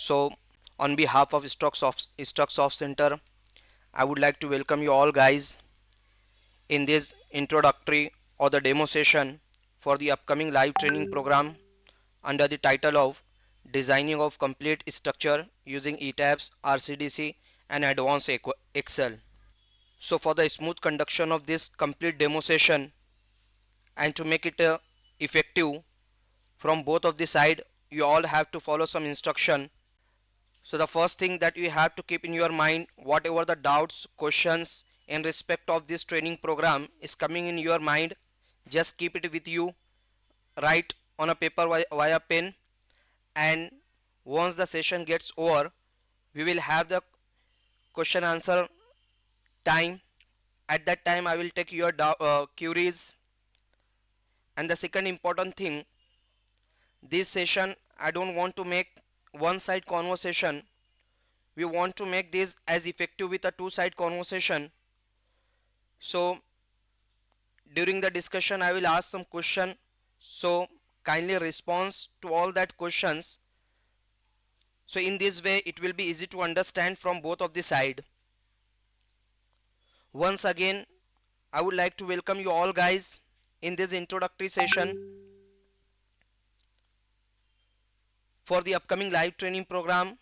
So, on behalf of Stocksoft Center, I would like to welcome you all guys in this introductory or the demo session for the upcoming live training program under the title of Designing of Complete Structure using Etabs, Rcdc and Advanced Excel. So, for the smooth conduction of this complete demo session and to make it effective from both of the side, you all have to follow some instruction. So the first thing that you have to keep in your mind, whatever the doubts, questions in respect of this training program is coming in your mind, just keep it with you, write on a paper via pen, and once the session gets over, we will have the question answer time. At that time I will take your queries. And the second important thing, this session I don't want to make one side conversation. We want to make this as effective with a two-side conversation. So during the discussion I will ask some question, so kindly response to all that questions. So in this way it will be easy to understand from both of the side. Once again I would like to welcome you all guys in this introductory session for the upcoming live training program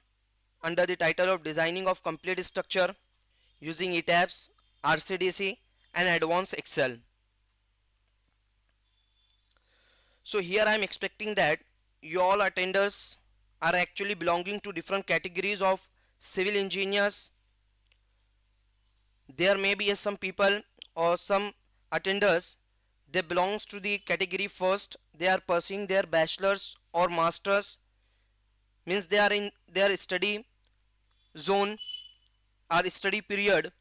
under the title of Designing of Complete Structure using Etabs, Rcdc and Advanced Excel. So here I am expecting that you all attenders are actually belonging to different categories of civil engineers. There may be some people or some attenders, they belongs to the category first, they are pursuing their bachelor's or master's, means they are in their study zone or study period,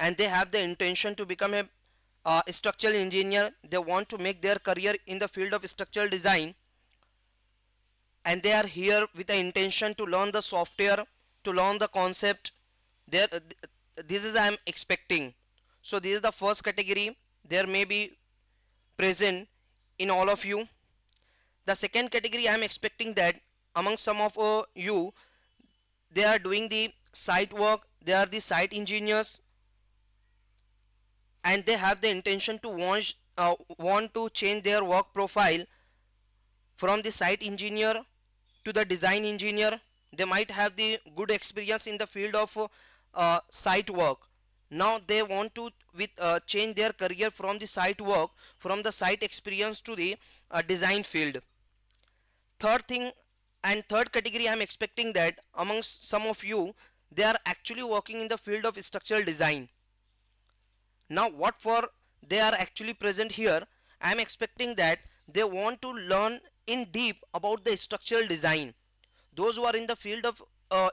and they have the intention to become a structural engineer. They want to make their career in the field of structural design, and they are here with the intention to learn the software, to learn the concept. There this is I am expecting. So this is the first category, there may be present in all of you. The second category I am expecting that among some of you, they are doing the site work, they are the site engineers, and they have the intention to want to change their work profile from the site engineer to the design engineer. They might have the good experience in the field of site work. Now they want to change their career from the site work, from the site experience to the design field. Third category I am expecting that amongst some of you, they are actually working in the field of structural design. Now what for they are actually present here, I am expecting that they want to learn in deep about the structural design. Those who are in the field of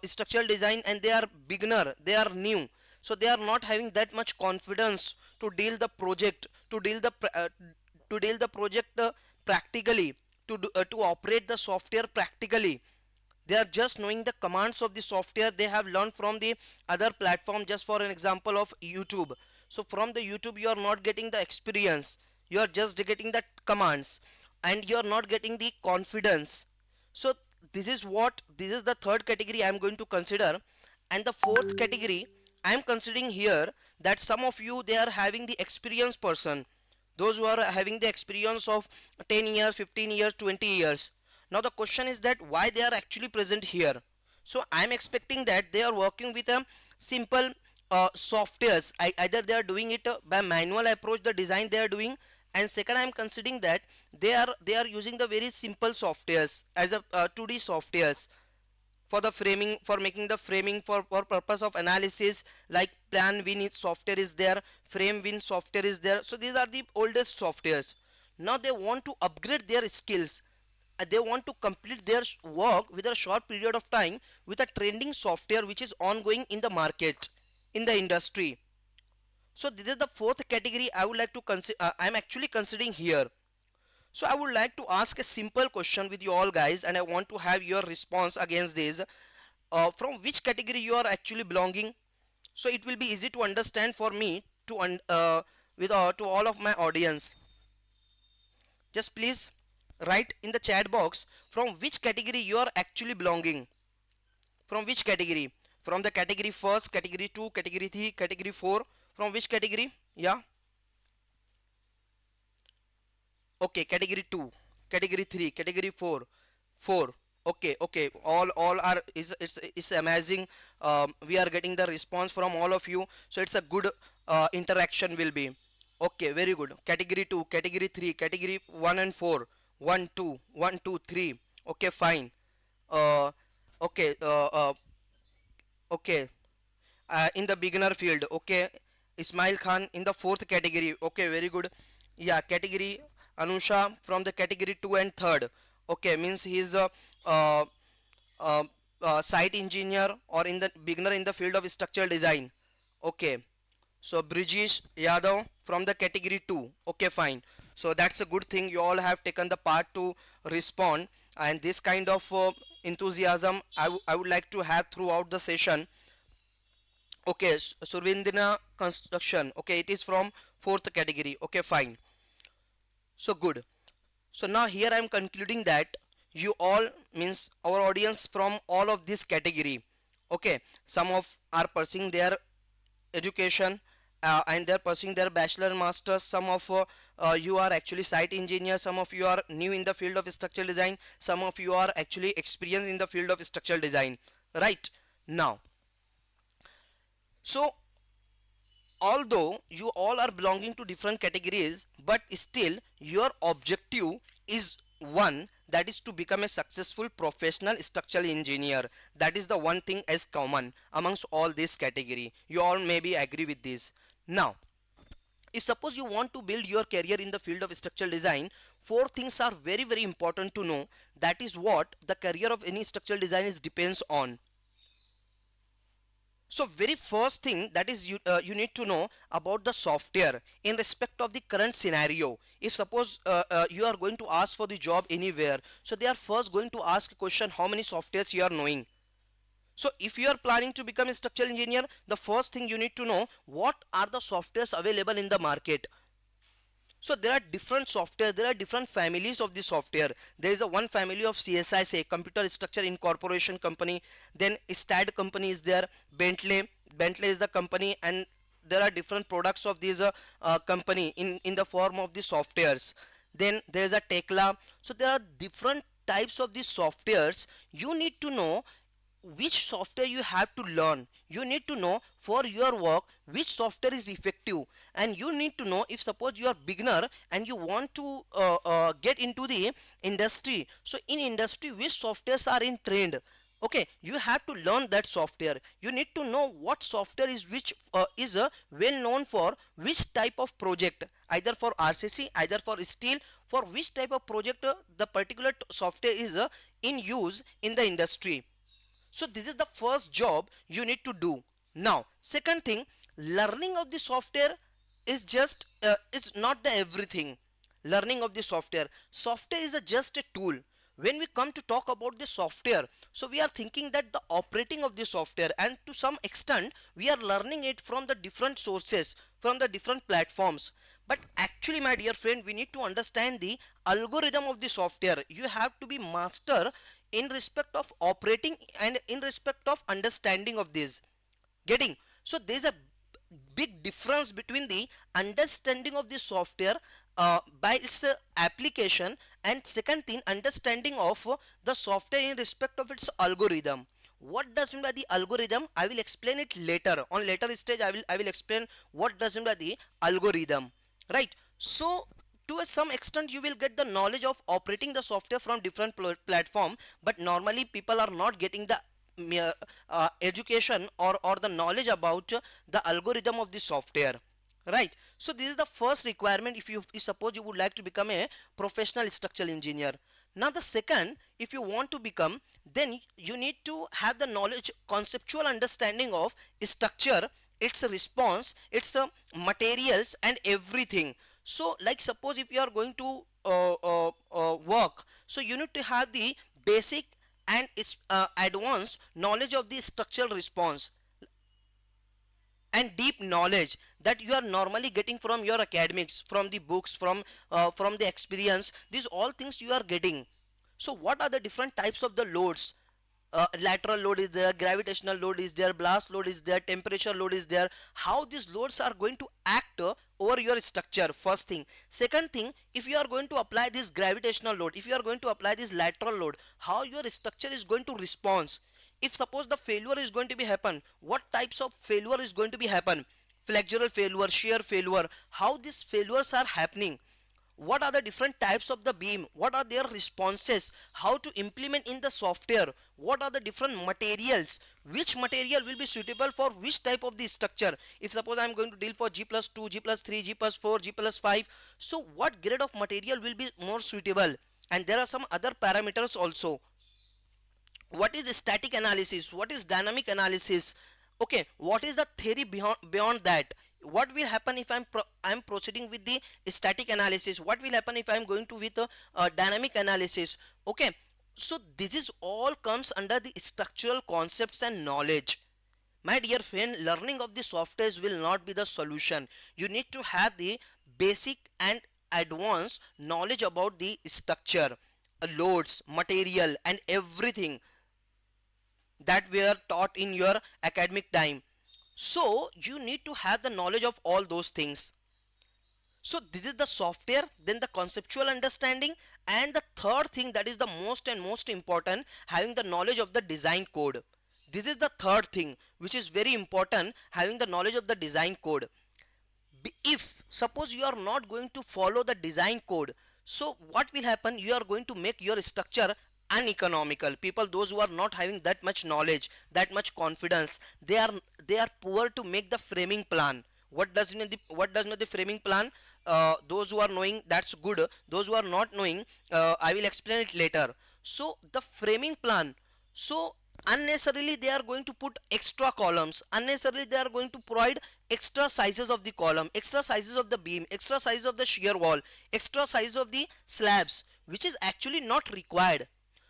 structural design and they are beginner, they are new, so they are not having that much confidence to deal the project, to deal the project practically, to operate the software practically. They are just knowing the commands of the software they have learned from the other platform. Just for an example of YouTube, so from the YouTube you are not getting the experience, you are just getting the commands and you are not getting the confidence. So this is the third category I am going to consider. And the fourth category I am considering here, that some of you, they are having the experienced person, those who are having the experience of 10 years, 15 years, 20 years. Now the question is that why they are actually present here. So I am expecting that they are working with a simple softwares. Either they are doing it by manual approach, the design they are doing, and second I am considering that they are using the very simple softwares as a 2D softwares for the framing, for making the framing for purpose of analysis, like plan win software is there, frame win software is there. So these are the oldest softwares. Now they want to upgrade their skills. They want to complete their work with a short period of time with a trending software which is ongoing in the market, in the industry. So this is the fourth category I would like to consider. I am actually considering here. So I would like to ask a simple question with you all guys, and I want to have your response against this. From which category you are actually belonging? So it will be easy to understand for me to to all of my audience. Just please write in the chat box from which category you are actually belonging. From which category? From the category first, category 2, category 3, category 4. From which category? Yeah. Okay, category 2, category 3, category 4. 4. Okay, okay. All are is it's amazing. We are getting the response from all of you. So it's a good interaction will be. Okay, very good. Category 2, category 3, category 1 and 4. 1 2 1 2 3. Okay, fine. Uh okay, okay, in the beginner field. Okay, Ismail Khan in the fourth category. Okay, very good. Yeah, category Anusha from the category 2 and third. Okay, means he is a uh, uh, site engineer or in the beginner in the field of structural design. Okay, so Brijesh Yadav from the category 2. Okay, fine. So that's a good thing. You all have taken the part to respond, and this kind of enthusiasm I would like to have throughout the session. Okay, Survindina construction. Okay, it is from fourth category. Okay, fine. So good. So now here I am concluding that you all means our audience from all of this category. Okay, some of are pursuing their education and they're pursuing their bachelor masters. Some of you are actually site engineers. Some of you are new in the field of structural design. Some of you are actually experienced in the field of structural design. Right now, so although you all are belonging to different categories, but still your objective is one, that is to become a successful professional structural engineer. That is the one thing as common amongst all this category. You all maybe agree with this. Now, if suppose you want to build your career in the field of structural design, four things are very important to know. That is what the career of any structural design is depends on. So very first thing, that is you need to know about the software in respect of the current scenario. If suppose you are going to ask for the job anywhere, so they are first going to ask a question, how many softwares you are knowing. So if you are planning to become a structural engineer, the first thing you need to know, what are the softwares available in the market. So there are different software, there are different families of the software. There is a one family of CSI, say Computer Structure Incorporation company. Then STAD company is there. Bentley is the company, and there are different products of this company in the form of the softwares. Then there is a Tekla. So there are different types of these softwares. You need to know which software you have to learn. You need to know for your work which software is effective, and you need to know if suppose you are beginner and you want to get into the industry, so in industry which softwares are in trend. Okay, you have to learn that software. You need to know what software is which is well known for which type of project, either for RCC, either for steel, for which type of project the particular software is in use in the industry. So this is the first job you need to do. Now second thing, learning of the software is just it's not the everything. Learning of the software is just a tool. When we come to talk about the software, so we are thinking that the operating of the software, and to some extent we are learning it from the different sources, from the different platforms. But actually, my dear friend, we need to understand the algorithm of the software. You have to be master in respect of operating and in respect of understanding of this. Getting? So there's a big difference between the understanding of the software by its application, and second thing, understanding of the software in respect of its algorithm. What does mean by the algorithm? I will explain it later. On later stage, I will explain what does mean by the algorithm. Right? So to some extent you will get the knowledge of operating the software from different platform, but normally people are not getting the education or the knowledge about the algorithm of the software. Right? So this is the first requirement if suppose you would like to become a professional structural engineer. Now the second, if you want to become, then you need to have the knowledge, conceptual understanding of structure, its response, its materials and everything. So like suppose if you are going to work, so you need to have the basic and advanced knowledge of the structural response and deep knowledge that you are normally getting from your academics, from the books, from the experience. These all things you are getting. So what are the different types of the loads? lateral load is there, gravitational load is there, blast load is there, temperature load is there, how these loads are going to act over your structure, first thing. Second thing, if you are going to apply this gravitational load, if you are going to apply this lateral load, how your structure is going to respond. If suppose the failure is going to be happen, what types of failure is going to be happen, flexural failure, shear failure, how these failures are happening, what are the different types of the beam, what are their responses, how to implement in the software, what are the different materials, which material will be suitable for which type of the structure. If suppose I am going to deal for G plus 2, G plus 3, G plus 4, G plus 5, so what grade of material will be more suitable, and there are some other parameters also. What is static analysis, what is dynamic analysis, okay, what is the theory beyond that, what will happen if I'm proceeding with the static analysis, what will happen if I'm going to with dynamic analysis, okay. So this is all comes under the structural concepts and knowledge. My dear friend, learning of the softwares will not be the solution. You need to have the basic and advanced knowledge about the structure, loads, material, and everything that were taught in your academic time. So you need to have the knowledge of all those things. So this is the software, then the conceptual understanding, and the third thing that is the most and most important, having the knowledge of the design code. This is the third thing which is very important, having the knowledge of the design code. If suppose you are not going to follow the design code, so what will happen, you are going to make your structure uneconomical. People those who are not having that much knowledge, that much confidence, they are poor to make the framing plan. What does the framing plan, those who are knowing, that's good. Those who are not knowing, I will explain it later. So the framing plan, so unnecessarily they are going to put extra columns, unnecessarily they are going to provide extra sizes of the column, extra sizes of the beam, extra size of the shear wall, extra size of the slabs, which is actually not required.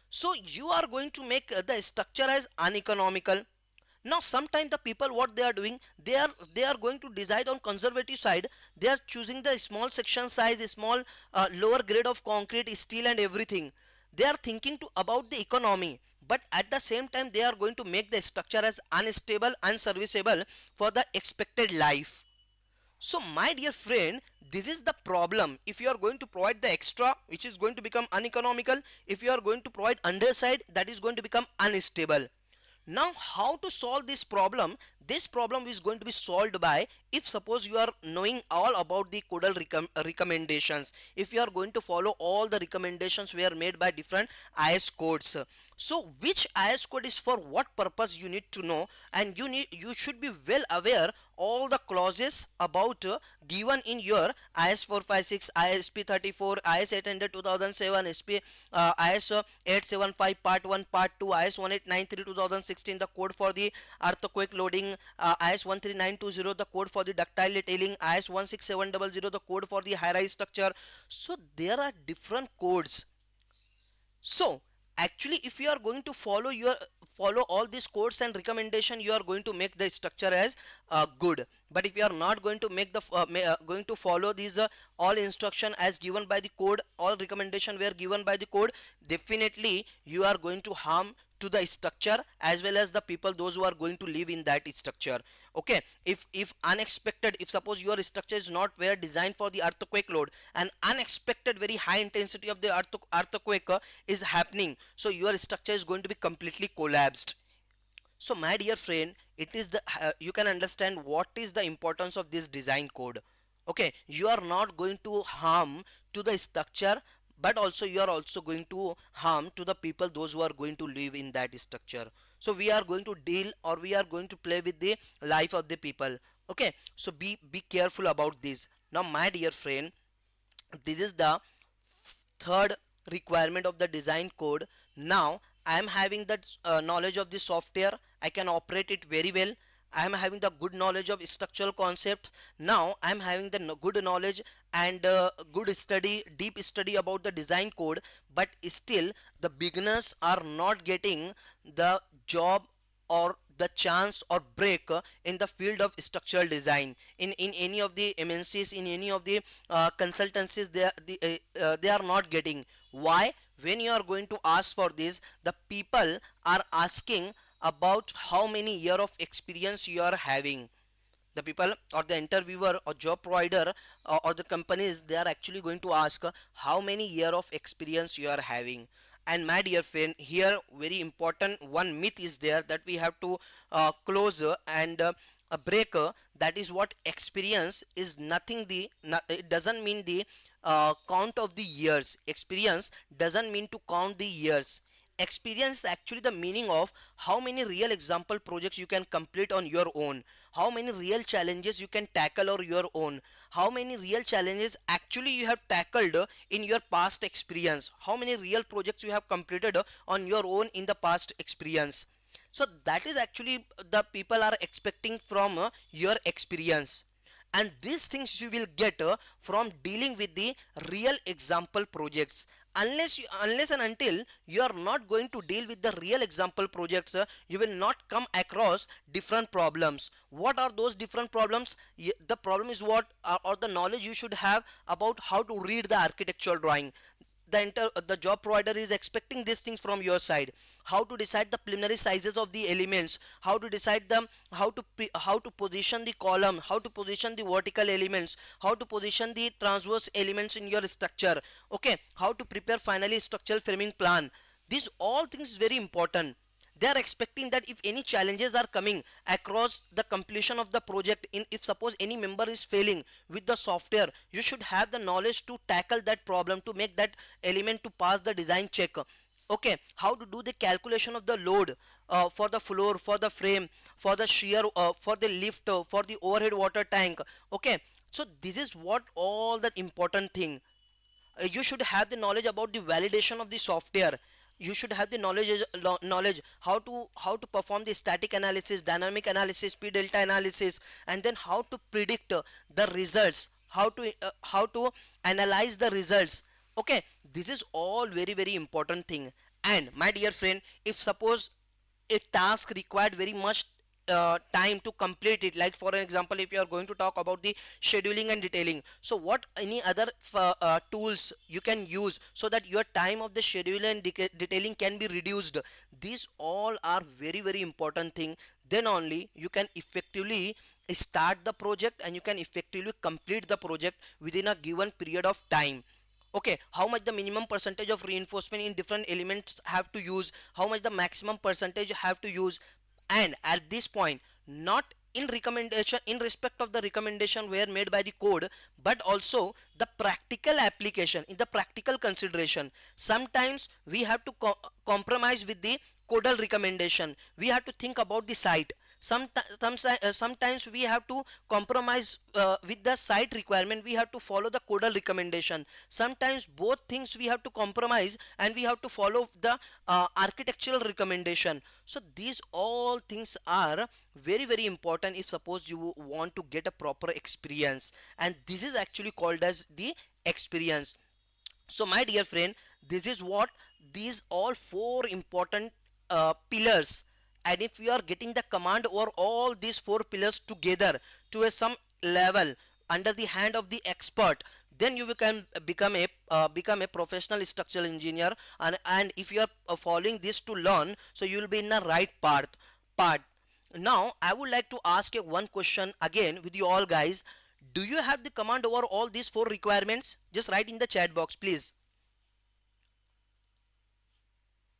So you are going to make the structure as uneconomical. Now sometimes the people, what they are doing, they are going to decide on conservative side, they are choosing the small section size, small lower grade of concrete, steel, and everything. They are thinking to about the economy, but at the same time they are going to make the structure as unstable, unserviceable for the expected life. So my dear friend, this is the problem. If you are going to provide the extra, which is going to become uneconomical, if you are going to provide underside, that is going to become unstable. Now how to solve this problem? This problem is going to be solved by, if suppose you are knowing all about the codal recommendations, if you are going to follow all the recommendations were made by different IS codes. So which IS code is for what purpose, you need to know, and you should be well aware all the clauses about given in your IS 456, ISP 34, IS 800 2007, SP IS 875 part 1, part 2, IS 1893 2016, the code for the earthquake loading, IS 13920, the code for the ductile detailing, IS 16700, the code for the high rise structure. So there are different codes. So actually if you are going to follow all these codes and recommendation, you are going to make the structure as good. But if you are not going to make the going to follow these all instruction as given by the code, all recommendation were given by the code, definitely you are going to harm to the structure as well as the people those who are going to live in that structure. Okay, if unexpected, if suppose your structure is not were designed for the earthquake load, and unexpected very high intensity of the earthquake is happening, so your structure is going to be completely collapsed. So my dear friend, it is the you can understand what is the importance of this design code. Okay, you are not going to harm to the structure, but also you are also going to harm to the people those who are going to live in that structure. So we are going to deal, or we are going to play with the life of the people. Okay, so be careful about this. Now my dear friend, this is the third requirement of the design code. Now I am having that knowledge of the software, I can operate it very well, I am having the good knowledge of structural concepts. Now I am having the good knowledge and good study, deep study about the design code, but still the beginners are not getting the job or the chance or break in the field of structural design in any of the MNCs, in any of the consultancies. They are not getting. Why? when you are going to ask for this, the people are asking about how many year of experience you are having. The people or the interviewer or job provider or the companies, they are actually going to ask how many year of experience you are having. And my dear friend, here very important one myth is there that we have to close and break, that is what experience is nothing, it doesn't mean the count of the years. Experience doesn't mean to count the years. Experience is actually the meaning of how many real example projects you can complete on your own, how many real challenges you can tackle on your own, how many real challenges actually you have tackled in your past experience, how many real projects you have completed on your own in the past experience. So that is actually the people are expecting from your experience, and these things you will get from dealing with the real example projects. Unless and until you are not going to deal with the real example projects, you will not come across different problems. What are those different problems? The problem is what, or the knowledge you should have about how to read the architectural drawing. The job provider is expecting these things from your side: how to decide the preliminary sizes of the elements, how to decide them, how to position the column, how to position the vertical elements, how to position the transverse elements in your structure, okay, how to prepare finally structural framing plan. These all things is very important. They are expecting that if any challenges are coming across the completion of the project, in if suppose any member is failing with the software, you should have the knowledge to tackle that problem, to make that element to pass the design check. Okay, how to do the calculation of the load for the floor, for the frame, for the shear, for the lift, for the overhead water tank. Okay, so this is what all the important thing. You should have the knowledge about the validation of the software. You should have the knowledge how to perform the static analysis, dynamic analysis, p delta analysis, and then how to predict the results, how to analyze the results. Okay, this is all very very important thing. And my dear friend, if suppose a task required very much time to complete it, like for an example, if you are going to talk about the scheduling and detailing, so what any other tools you can use so that your time of the schedule and detailing can be reduced. These all are very very important thing. Then only you can effectively start the project and you can effectively complete the project within a given period of time. Okay, how much the minimum percentage of reinforcement in different elements have to use, how much the maximum percentage have to use. And at this point, not in recommendation, in respect of the recommendation were made by the code, but also the practical application, in the practical consideration, sometimes we have to compromise with the codal recommendation. We have to think about the site. Sometimes we have to compromise with the site requirement, we have to follow the codal recommendation. Sometimes both things we have to compromise and we have to follow the architectural recommendation. So these all things are very very important if suppose you want to get a proper experience, and this is actually called as the experience. So my dear friend, this is what these all four important pillars, and if you are getting the command over all these four pillars together to a some level under the hand of the expert, then you can become a professional structural engineer. And if you are following this to learn, so you will be in the right part. Now I would like to ask you one question again with you all guys: do you have the command over all these four requirements? Just write in the chat box, please.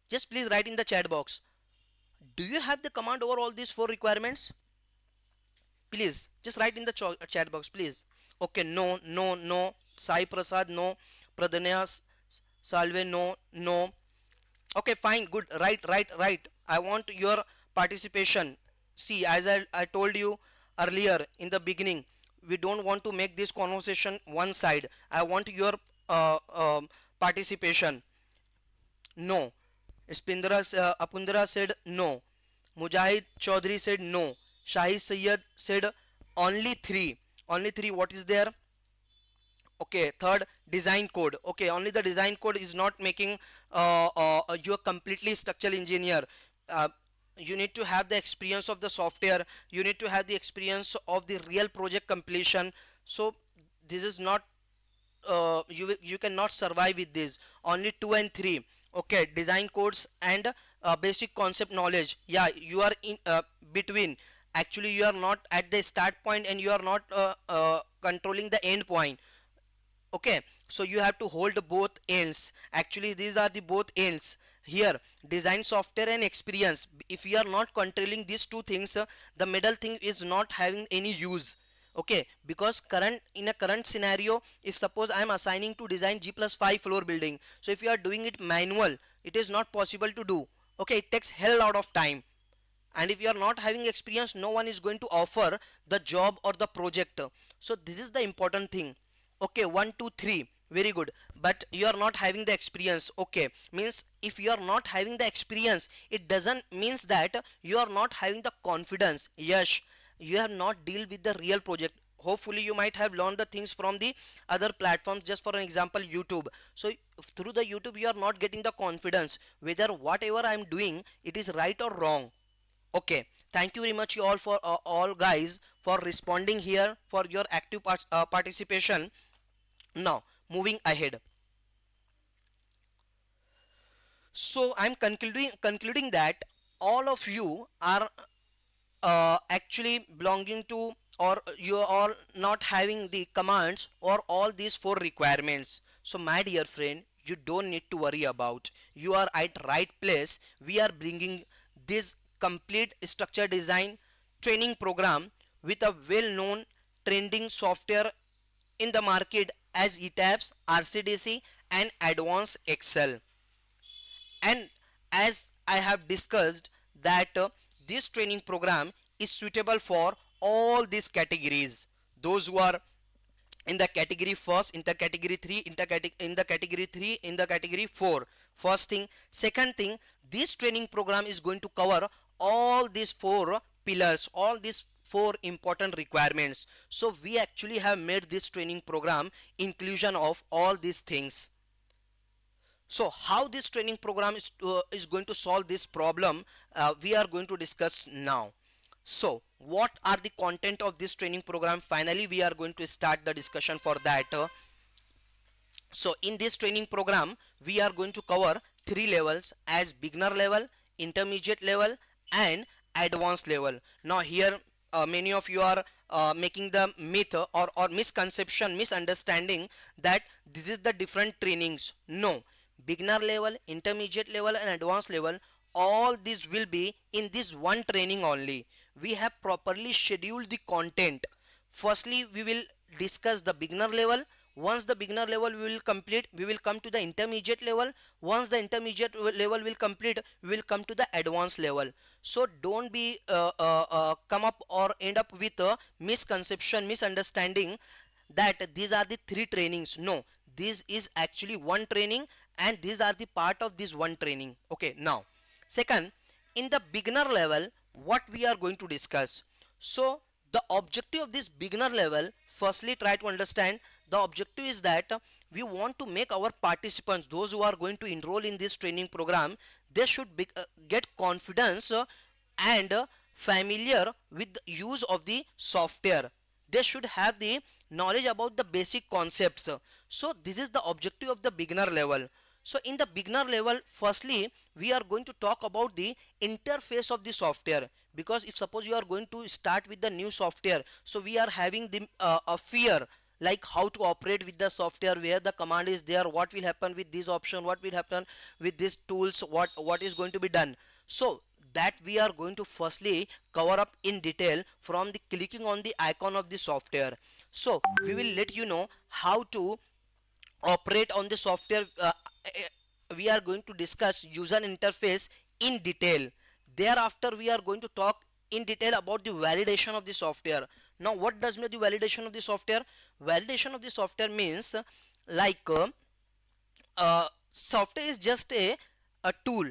Just please write in the chat box, do you have the command over all these four requirements? Please just write in the chat box, please. Okay, no, no, no. Sai Prasad, no. Pradanya Salve, no, no. Okay, fine, good. Right. I want your participation. See, as I told you earlier in the beginning, we don't want to make this conversation one side. I want your participation. No. Apundra said no. Mujahid Chaudhary said no. Shahi Sayyed said only three. Only three. What is there? Okay, third, design code. Okay, only the design code is not making you a completely structural engineer. Uh, you need to have the experience of the software. You need to have the experience of the real project completion. So this is not you cannot survive with this. Only 2 and 3. Okay, design codes and basic concept knowledge. Yeah, you are in between. Actually, you are not at the start point and you are not controlling the end point. Okay, so you have to hold both ends. Actually, these are the both ends here: design software and experience. If you are not controlling these two things, the middle thing is not having any use. Okay, because current in a current scenario, if suppose I am assigning to design G plus 5 floor building, so if you are doing it manual, it is not possible to do. Okay, it takes hell lot of time, and if you are not having experience, no one is going to offer the job or the project. So this is the important thing. Okay, 1 2 3, very good, but you are not having the experience. Okay, means if you are not having the experience, it doesn't means that you are not having the confidence. Yes, you have not deal with the real project. Hopefully you might have learned the things from the other platforms, just for an example YouTube. So through the YouTube you are not getting the confidence whether whatever I am doing it is right or wrong. Okay, thank you very much you all for all guys for responding here, for your active participation. Now moving ahead, so I'm concluding that all of you are actually belonging to, or you are all not having the commands or all these four requirements. So my dear friend, you don't need to worry about. You are at right place. We are bringing this complete structure design training program with a well known trending software in the market as Etabs, Rcdc and Advanced Excel. And as I have discussed that this training program is suitable for all these categories: those who are in the category first, in the category 3, in the category 3, in the category 4. First thing. Second thing, this training program is going to cover all these four pillars, all these four important requirements. So we actually have made this training program inclusion of all these things. So how this training program is going to solve this problem, we are going to discuss now. So what are the content of this training program? Finally we are going to start the discussion for that. So in this training program we are going to cover three levels as beginner level, intermediate level and advanced level. Now here many of you are making the myth or misconception, misunderstanding that this is the different trainings. No, beginner level, intermediate level and advanced level, all these will be in this one training only. We have properly scheduled the content. Firstly we will discuss the beginner level. Once the beginner level we will complete, we will come to the intermediate level. Once the intermediate level will complete, we will come to the advanced level. So don't be come up or end up with a misconception, misunderstanding that these are the three trainings. No, this is actually one training and these are the part of this one training. Okay, now second, in the beginner level what we are going to discuss. So the objective of this beginner level, firstly try to understand, the objective is that we want to make our participants, those who are going to enroll in this training program, they should get confidence and familiar with the use of the software. They should have the knowledge about the basic concepts. So this is the objective of the beginner level. So in the beginner level, firstly we are going to talk about the interface of the software, because if suppose you are going to start with the new software, so we are having the a fear, like how to operate with the software, where the command is there, what will happen with this option, what will happen with these tools, what is going to be done. So that we are going to firstly cover up in detail from the clicking on the icon of the software. So we will let you know how to operate on the software. We are going to discuss user interface in detail. Thereafter we are going to talk in detail about the validation of the software. Now what does mean the validation of the software? Validation of the software means like software is just a tool,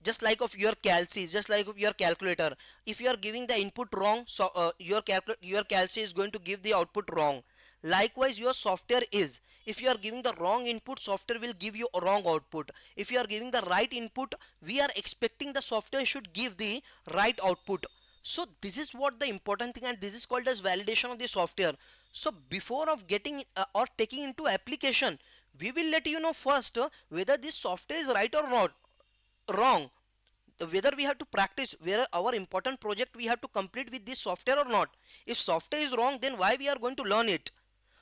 just like of your calcs, just like of your calculator. If you are giving the input wrong, so your calc is going to give the output wrong. Likewise your software is, if you are giving the wrong input, software will give you a wrong output. If you are giving the right input, we are expecting the software should give the right output. So this is what the important thing, and this is called as validation of the software. So before of getting or taking into application, we will let you know first whether this software is right or not wrong, whether we have to practice, where our important project we have to complete with this software or not. If software is wrong, then why we are going to learn it?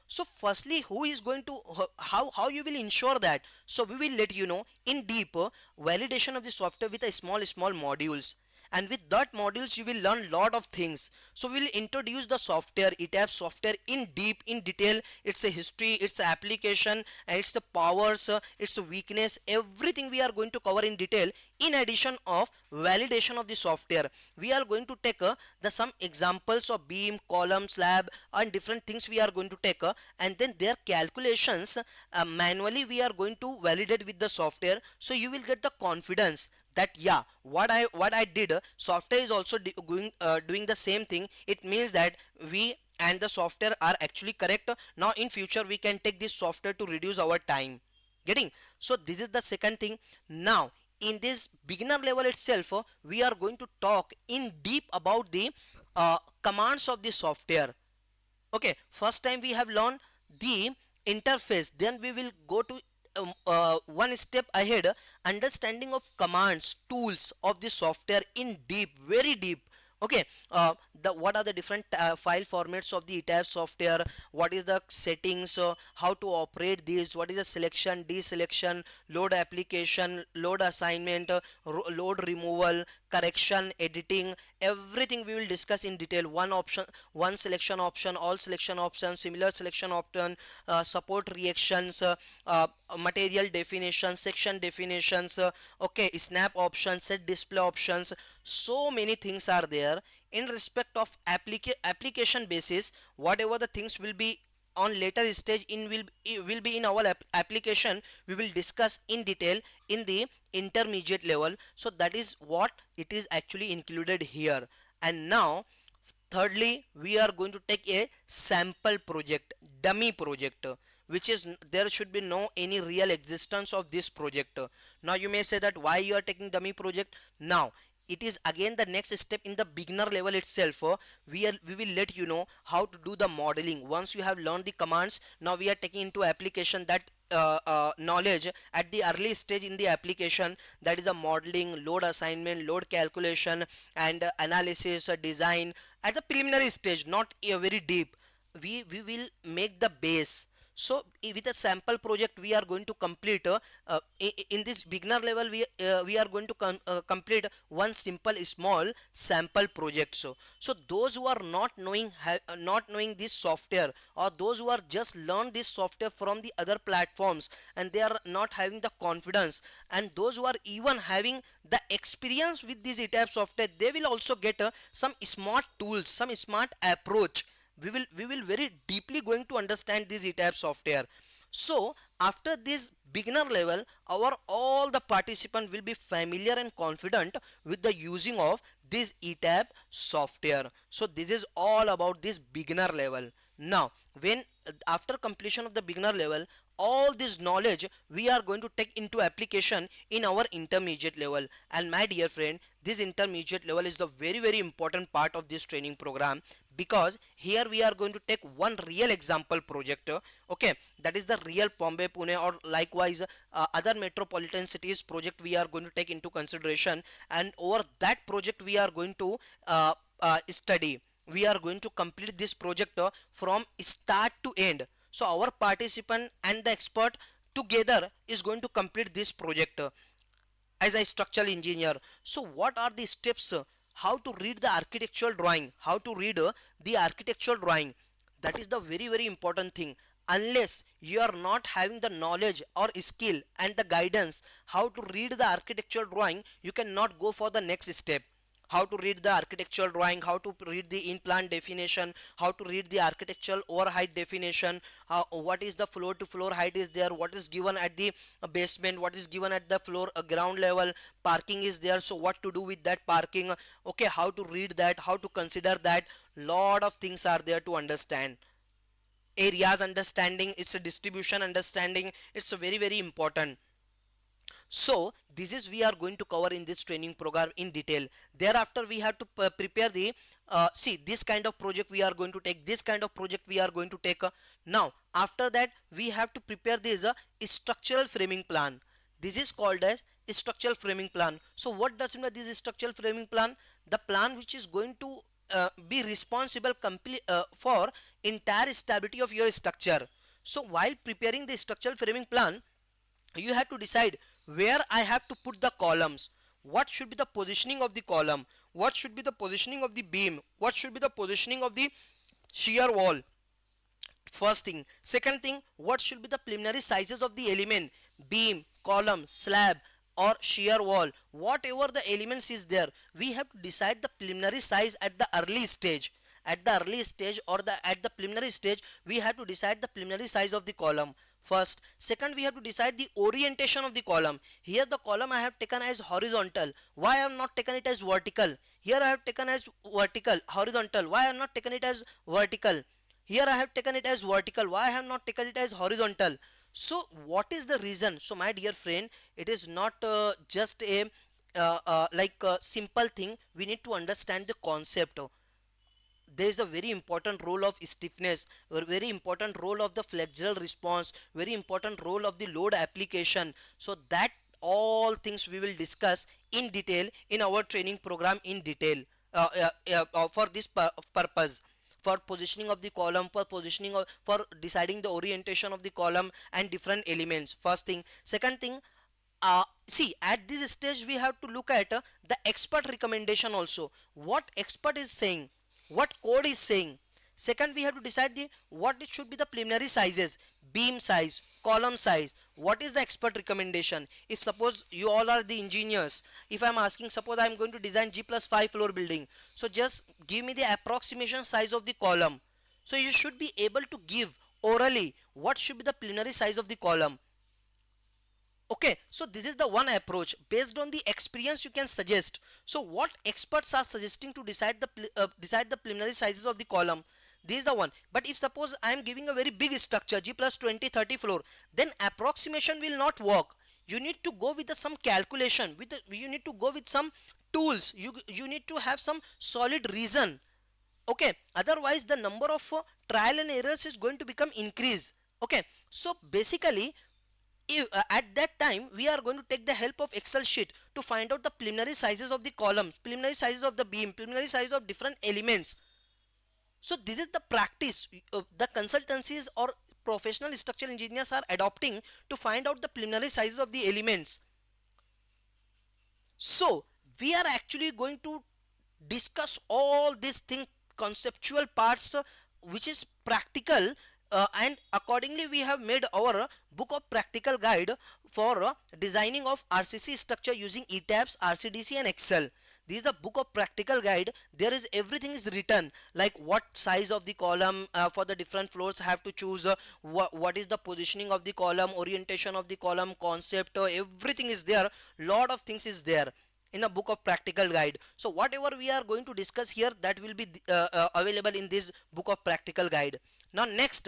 So firstly, who is going to how you will ensure that? So we will let you know in deep validation of the software with a small modules, and with that modules you will learn lot of things. So we will introduce the software, Etabs software in deep, in detail, its a history, its application, and its the powers, its weakness, everything we are going to cover in detail. In addition of validation of the software, we are going to take the some examples of beam, column, slab, and different things we are going to take, and then their calculations manually we are going to validate with the software. So you will get the confidence that yeah, what I did, software is also doing the same thing. It means that we and the software are actually correct. Now in future we can take this software to reduce our time getting. So this is the second thing. Now in this beginner level itself, we are going to talk in deep about the commands of the software. Okay, first time we have learned the interface, then we will go to one step ahead, understanding of commands, tools of the software in deep, very deep. Okay, the what are the different file formats of the Etabs software, what is the settings, how to operate these, what is the selection, deselection, load application, load assignment, load removal, correction, editing, everything we will discuss in detail. One option, one selection option, all selection options, similar selection option, support reactions, material definitions, section definitions, okay, snap options, set display options. So many things are there. In respect of application basis, whatever the things will be on later stage in will be in our application, we will discuss in detail in the intermediate level. So that is what it is actually included here. And now thirdly, we are going to take a sample project, dummy project, which is there should be no any real existence of this project. Now you may say that why you are taking dummy project. Now it is again the next step in the beginner level itself. We will let you know how to do the modeling. Once you have learned the commands, now we are taking into application that knowledge at the early stage in the application, that is the modeling, load assignment, load calculation, and analysis, design at the preliminary stage, not a very deep. We will make the base. So with a sample project we are going to complete in this beginner level, we are going to complete one simple small sample project. So those who are not knowing this software, or those who are just learn this software from the other platforms and they are not having the confidence, and those who are even having the experience with this ETAP software, they will also get some smart tools, some smart approach. We will very deeply going to understand this ETAP software. So after this beginner level, our all the participant will be familiar and confident with the using of this ETAP software. So this is all about this beginner level. Now when after completion of the beginner level, all this knowledge we are going to take into application in our intermediate level. And my dear friend, this intermediate level is the very important part of this training program, because here we are going to take one real example project. Okay, that is the real Bombay, Pune, or likewise other metropolitan cities project we are going to take into consideration, and over that project we are going to study, we are going to complete this project from start to end. So our participant and the expert together is going to complete this project as a structural engineer. So what are the steps, how to read the architectural drawing, how to read the architectural drawing? That is the very important thing. Unless you are not having the knowledge or skill and the guidance how to read the architectural drawing, you cannot go for the next step. How to read the architectural drawing, how to read the in plan definition, how to read the architectural overheight definition, what is the floor to floor height is there, what is given at the basement, what is given at the floor ground level, parking is there, so what to do with that parking. Okay, how to read that, how to consider that. Lot of things are there to understand. Areas understanding, it's a distribution understanding, it's a very important. So this is we are going to cover in this training program in detail. Thereafter we have to prepare the see this kind of project we are going to take, this kind of project we are going to take. Now after that we have to prepare this structural framing plan. This is called as structural framing plan. So what does it mean this structural framing plan? The plan which is going to be responsible for entire stability of your structure. So while preparing the structural framing plan, you have to decide where I have to put the columns, what should be the positioning of the column, what should be the positioning of the beam, what should be the positioning of the shear wall. First thing. Second thing, what should be the preliminary sizes of the element, beam, column, slab or shear wall, whatever the elements is there, we have to decide the preliminary size at the early stage. At the early stage or at the preliminary stage, we have to decide the preliminary size of the column first. Second, we have to decide the orientation of the column. Here the column I have taken as horizontal, why I have not taken it as vertical? Here I have taken as vertical horizontal, why I have not taken it as vertical? Here I have taken it as vertical, why I have not taken it as horizontal? So what is the reason? So my dear friend, it is not just a like a simple thing. We need to understand the concept. There is a very important role of stiffness, a very important role of the flexural response, very important role of the load application. So that all things we will discuss in detail in our training program in detail for this purpose, for positioning of the column, for positioning of, for deciding the orientation of the column and different elements. First thing. Second thing, see at this stage we have to look at the expert recommendation also, what expert is saying, what code is saying. Second, we have to decide the what it should be the preliminary sizes, beam size, column size, what is the expert recommendation. If suppose you all are the engineers, if I am asking, suppose I am going to design G+5 floor building, so just give me the approximation size of the column. So you should be able to give orally what should be the preliminary size of the column. Okay, so this is the one approach. Based on the experience you can suggest. So what experts are suggesting to decide the preliminary sizes of the column, this is the one. But if suppose I am giving a very big structure G plus 20 30 floor, then approximation will not work. You need to go with some calculation, you need to go with some tools, you need to have some solid reason. Okay, otherwise the number of trial and errors is going to become increased. Okay, so basically at that time we are going to take the help of Excel sheet to find out the preliminary sizes of the columns, preliminary sizes of the beam, preliminary sizes of different elements. So this is the practice the consultancies or professional structural engineers are adopting to find out the preliminary sizes of the elements. So we are actually going to discuss all these things, conceptual parts which is practical, and accordingly we have made our book of practical guide for designing of RCC structure using Etabs, Rcdc and Excel. This is the book of practical guide. There is everything is written, like what size of the column for the different floors have to choose, what is the positioning of the column, orientation of the column, concept, everything is there. Lot of things is there in a book of practical guide. So whatever we are going to discuss here, that will be available in this book of practical guide. Now next,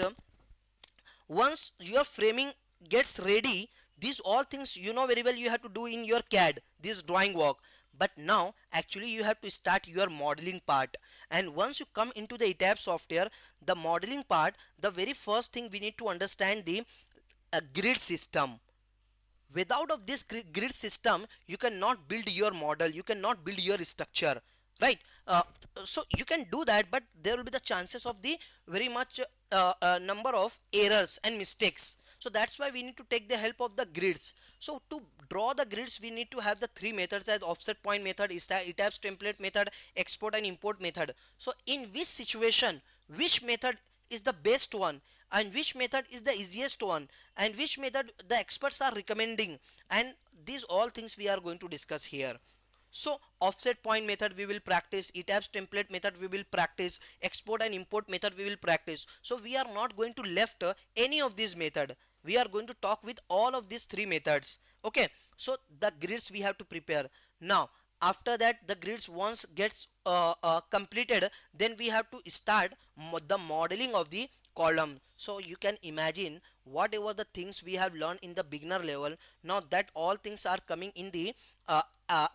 once your framing gets ready, these all things you know very well you have to do in your CAD, this drawing work. But now actually you have to start your modeling part. And once you come into the Etabs software, the modeling part, the very first thing we need to understand the grid system. Without of this grid system, you cannot build your model, you cannot build your structure, right? So you can do that, but there will be the chances of the very much number of errors and mistakes. So that's why we need to take the help of the grids. So to draw the grids, we need to have the three methods as offset point method, Etabs template method, export and import method. So in which situation, which method is the best one, and which method is the easiest one, and which method the experts are recommending, and these all things we are going to discuss here. So offset point method we will practice, Etabs template method we will practice, export and import method we will practice. So we are not going to left any of these method, we are going to talk with all of these three methods. Okay, so the grids we have to prepare. Now after that, the grids once gets completed, then we have to start the modeling of the column. So you can imagine whatever the things we have learned in the beginner level, now that all things are coming in the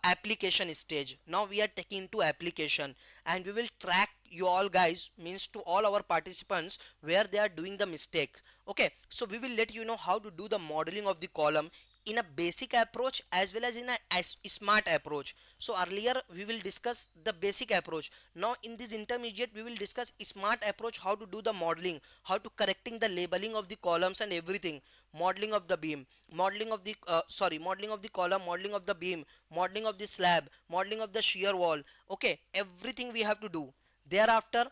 application stage. Now we are taking into application, and we will track you all guys, means to all our participants, where they are doing the mistake. Okay, so we will let you know how to do the modeling of the column in a basic approach as well as in a smart approach. So earlier we will discuss the basic approach. Now in this intermediate we will discuss smart approach, how to do the modeling, how to correcting the labeling of the columns and everything. Modeling of the beam, modeling of the modeling of the column, modeling of the beam, modeling of the slab, modeling of the shear wall. Okay, everything we have to do. Thereafter,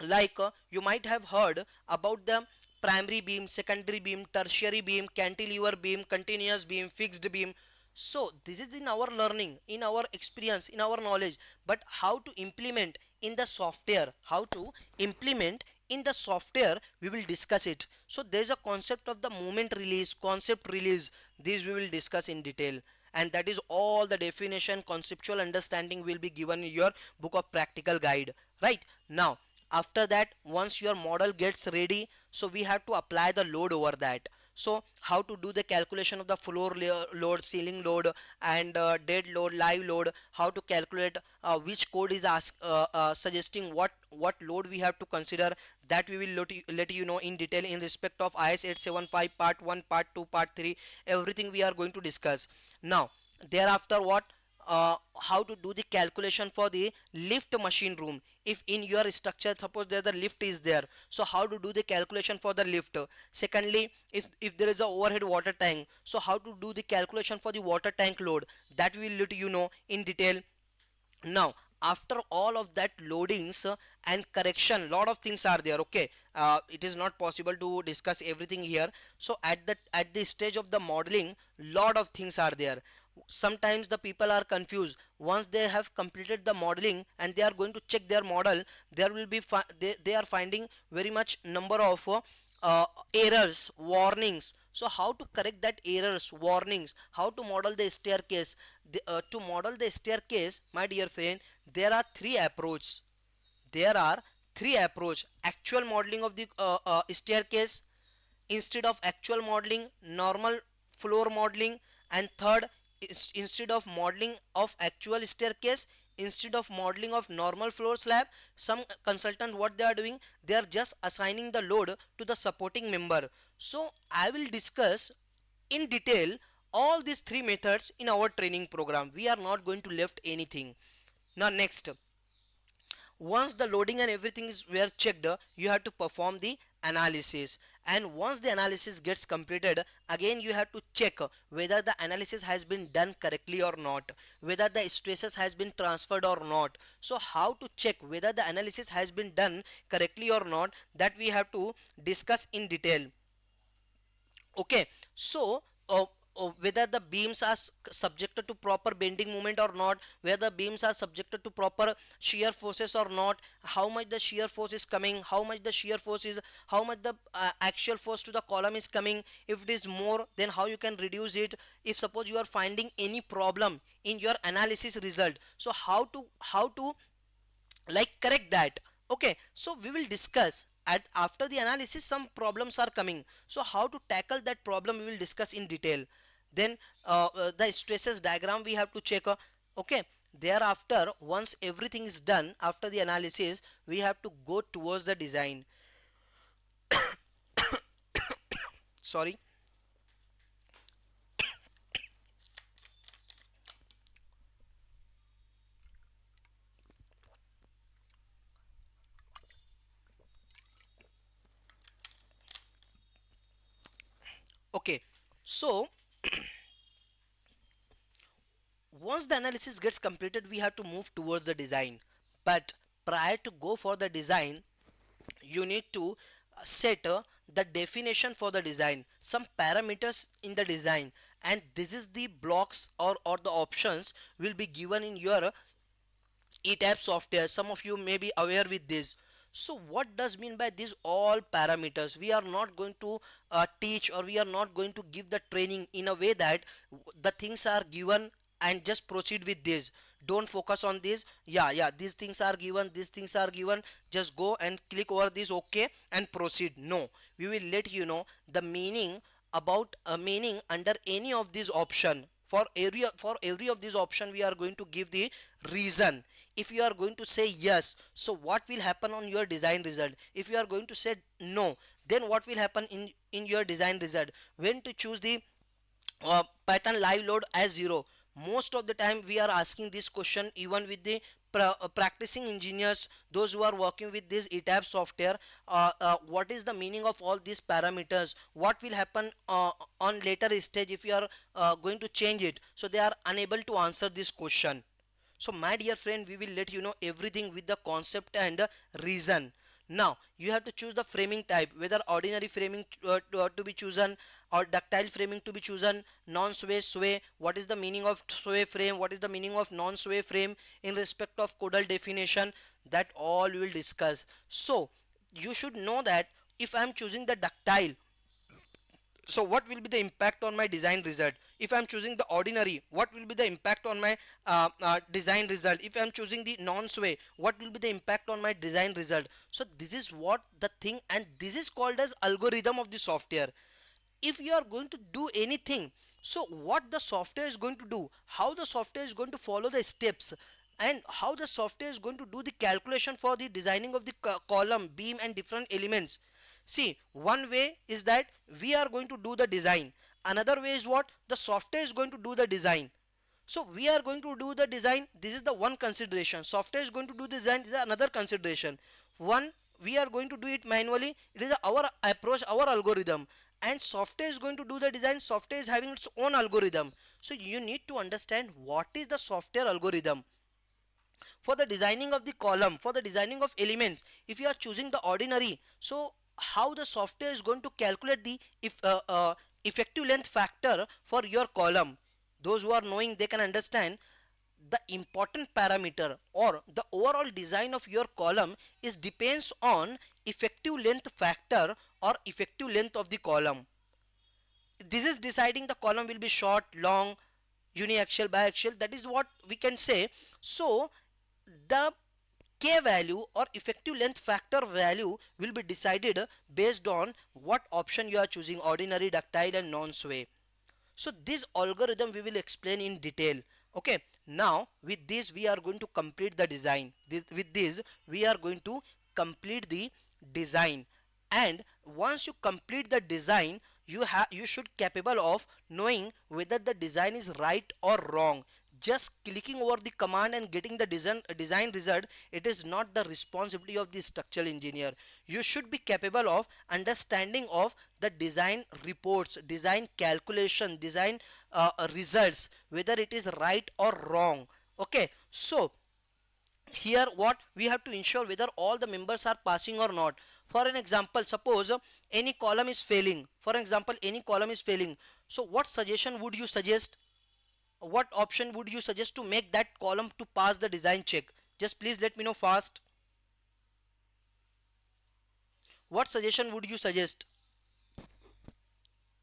like you might have heard about the primary beam, secondary beam, tertiary beam, cantilever beam, continuous beam, fixed beam. So this is in our learning, in our experience, in our knowledge. But how to implement in the software, how to implement in the software, we will discuss it. So there is a concept of the moment release, concept release. This we will discuss in detail, and that is all the definition, conceptual understanding will be given in your book of practical guide. Right now, after that, once your model gets ready, so we have to apply the load over that. So how to do the calculation of the floor load, ceiling load, and dead load, live load, how to calculate which code is suggesting what load we have to consider, that we will let you know in detail in respect of IS 875 part 1, part 2, part 3. Everything we are going to discuss. Now thereafter, what how to do the calculation for the lift machine room. If in your structure, suppose there the lift is there, so how to do the calculation for the lift. Secondly, if there is a overhead water tank, so how to do the calculation for the water tank load, that we will let you know in detail. Now after all of that loadings and correction, lot of things are there. Okay, it is not possible to discuss everything here. So at the stage of the modeling, lot of things are there. Sometimes the people are confused. Once they have completed the modeling and they are going to check their model, there will be they are finding very much number of errors, warnings. So how to correct that errors, warnings, how to model the staircase. To model the staircase, my dear friend, there are three approaches. There are three approach: actual modeling of the staircase, instead of actual modeling, normal floor modeling, and third, instead of modeling of actual staircase, instead of modeling of normal floor slab, some consultant, what they are doing, they are just assigning the load to the supporting member. So I will discuss in detail all these three methods in our training program. We are not going to left anything. Now next, once the loading and everything is were checked, you have to perform the analysis. And once the analysis gets completed, again you have to check whether the analysis has been done correctly or not, whether the stresses has been transferred or not. So how to check whether the analysis has been done correctly or not, that we have to discuss in detail. Okay, so whether the beams are subjected to proper bending moment or not, whether beams are subjected to proper shear forces or not, how much the shear force is coming, how much the shear force is, how much the actual force to the column is coming. If it is more, then how you can reduce it. If suppose you are finding any problem in your analysis result, so how to like correct that. Okay, so we will discuss at after the analysis some problems are coming, so how to tackle that problem we will discuss in detail. Then the stresses diagram we have to check. Okay, thereafter, once everything is done after the analysis, we have to go towards the design. Sorry. Okay, so once the analysis gets completed, we have to move towards the design. But prior to go for the design, you need to set the definition for the design, some parameters in the design, and this is the blocks or the options will be given in your Etabs software. Some of you may be aware with this. So what does mean by these all parameters? We are not going to teach, or we are not going to give the training in a way that the things are given and just proceed with this. Don't focus on this. Yeah, these things are given, these things are given, just go and click over this okay and proceed. No, we will let you know the meaning about a meaning under any of these option. For every of these option we are going to give the reason. If you are going to say yes, so what will happen on your design result? If you are going to say no, then what will happen in your design result? When to choose the pattern live load as 0? Most of the time we are asking this question even with the practicing engineers, those who are working with this Etabs software. What is the meaning of all these parameters? What will happen on later stage if you are going to change it? So they are unable to answer this question. So my dear friend, we will let you know everything with the concept and reason. Now you have to choose the framing type, whether ordinary framing to be chosen or ductile framing to be chosen, non-sway, sway. What is the meaning of sway frame? What is the meaning of non-sway frame in respect of codal definition? That all we will discuss. So you should know that if I am choosing the ductile, so what will be the impact on my design result? If I'm choosing the ordinary, what will be the impact on my design result? If I'm choosing the non-sway, what will be the impact on my design result? So this is what the thing, and this is called as algorithm of the software. If you are going to do anything, so what the software is going to do, how the software is going to follow the steps, and how the software is going to do the calculation for the designing of the column, beam and different elements. See, one way is that we are going to do the design. Another way is what the software is going to do the design. So we are going to do the design. This is the one consideration. Software is going to do the design. This is another consideration. One, we are going to do it manually. It is our approach, our algorithm. And software is going to do the design. Software is having its own algorithm. So you need to understand what is the software algorithm for the designing of the column, for the designing of elements. If you are choosing the ordinary, so how the software is going to calculate the effective length factor for your column? Those who are knowing, they can understand the important parameter or the overall design of your column is depends on effective length factor or effective length of the column. This is deciding the column will be short, long, uniaxial, biaxial. That is what we can say. So the k value or effective length factor value will be decided based on what option you are choosing, ordinary, ductile and non-sway. So this algorithm we will explain in detail. Okay, now with this we are going to complete the design. With this we are going to complete the design, and once you complete the design, you should capable of knowing whether the design is right or wrong. Just clicking over the command and getting the design result, it is not the responsibility of the structural engineer. You should be capable of understanding of the design reports, design calculation, design results, whether it is right or wrong. Okay, so here what we have to ensure whether all the members are passing or not. For an example, suppose any column is failing. For example, any column is failing. So what suggestion would you suggest? What option would you suggest to make that column to pass the design check? Just please let me know fast. What suggestion would you suggest?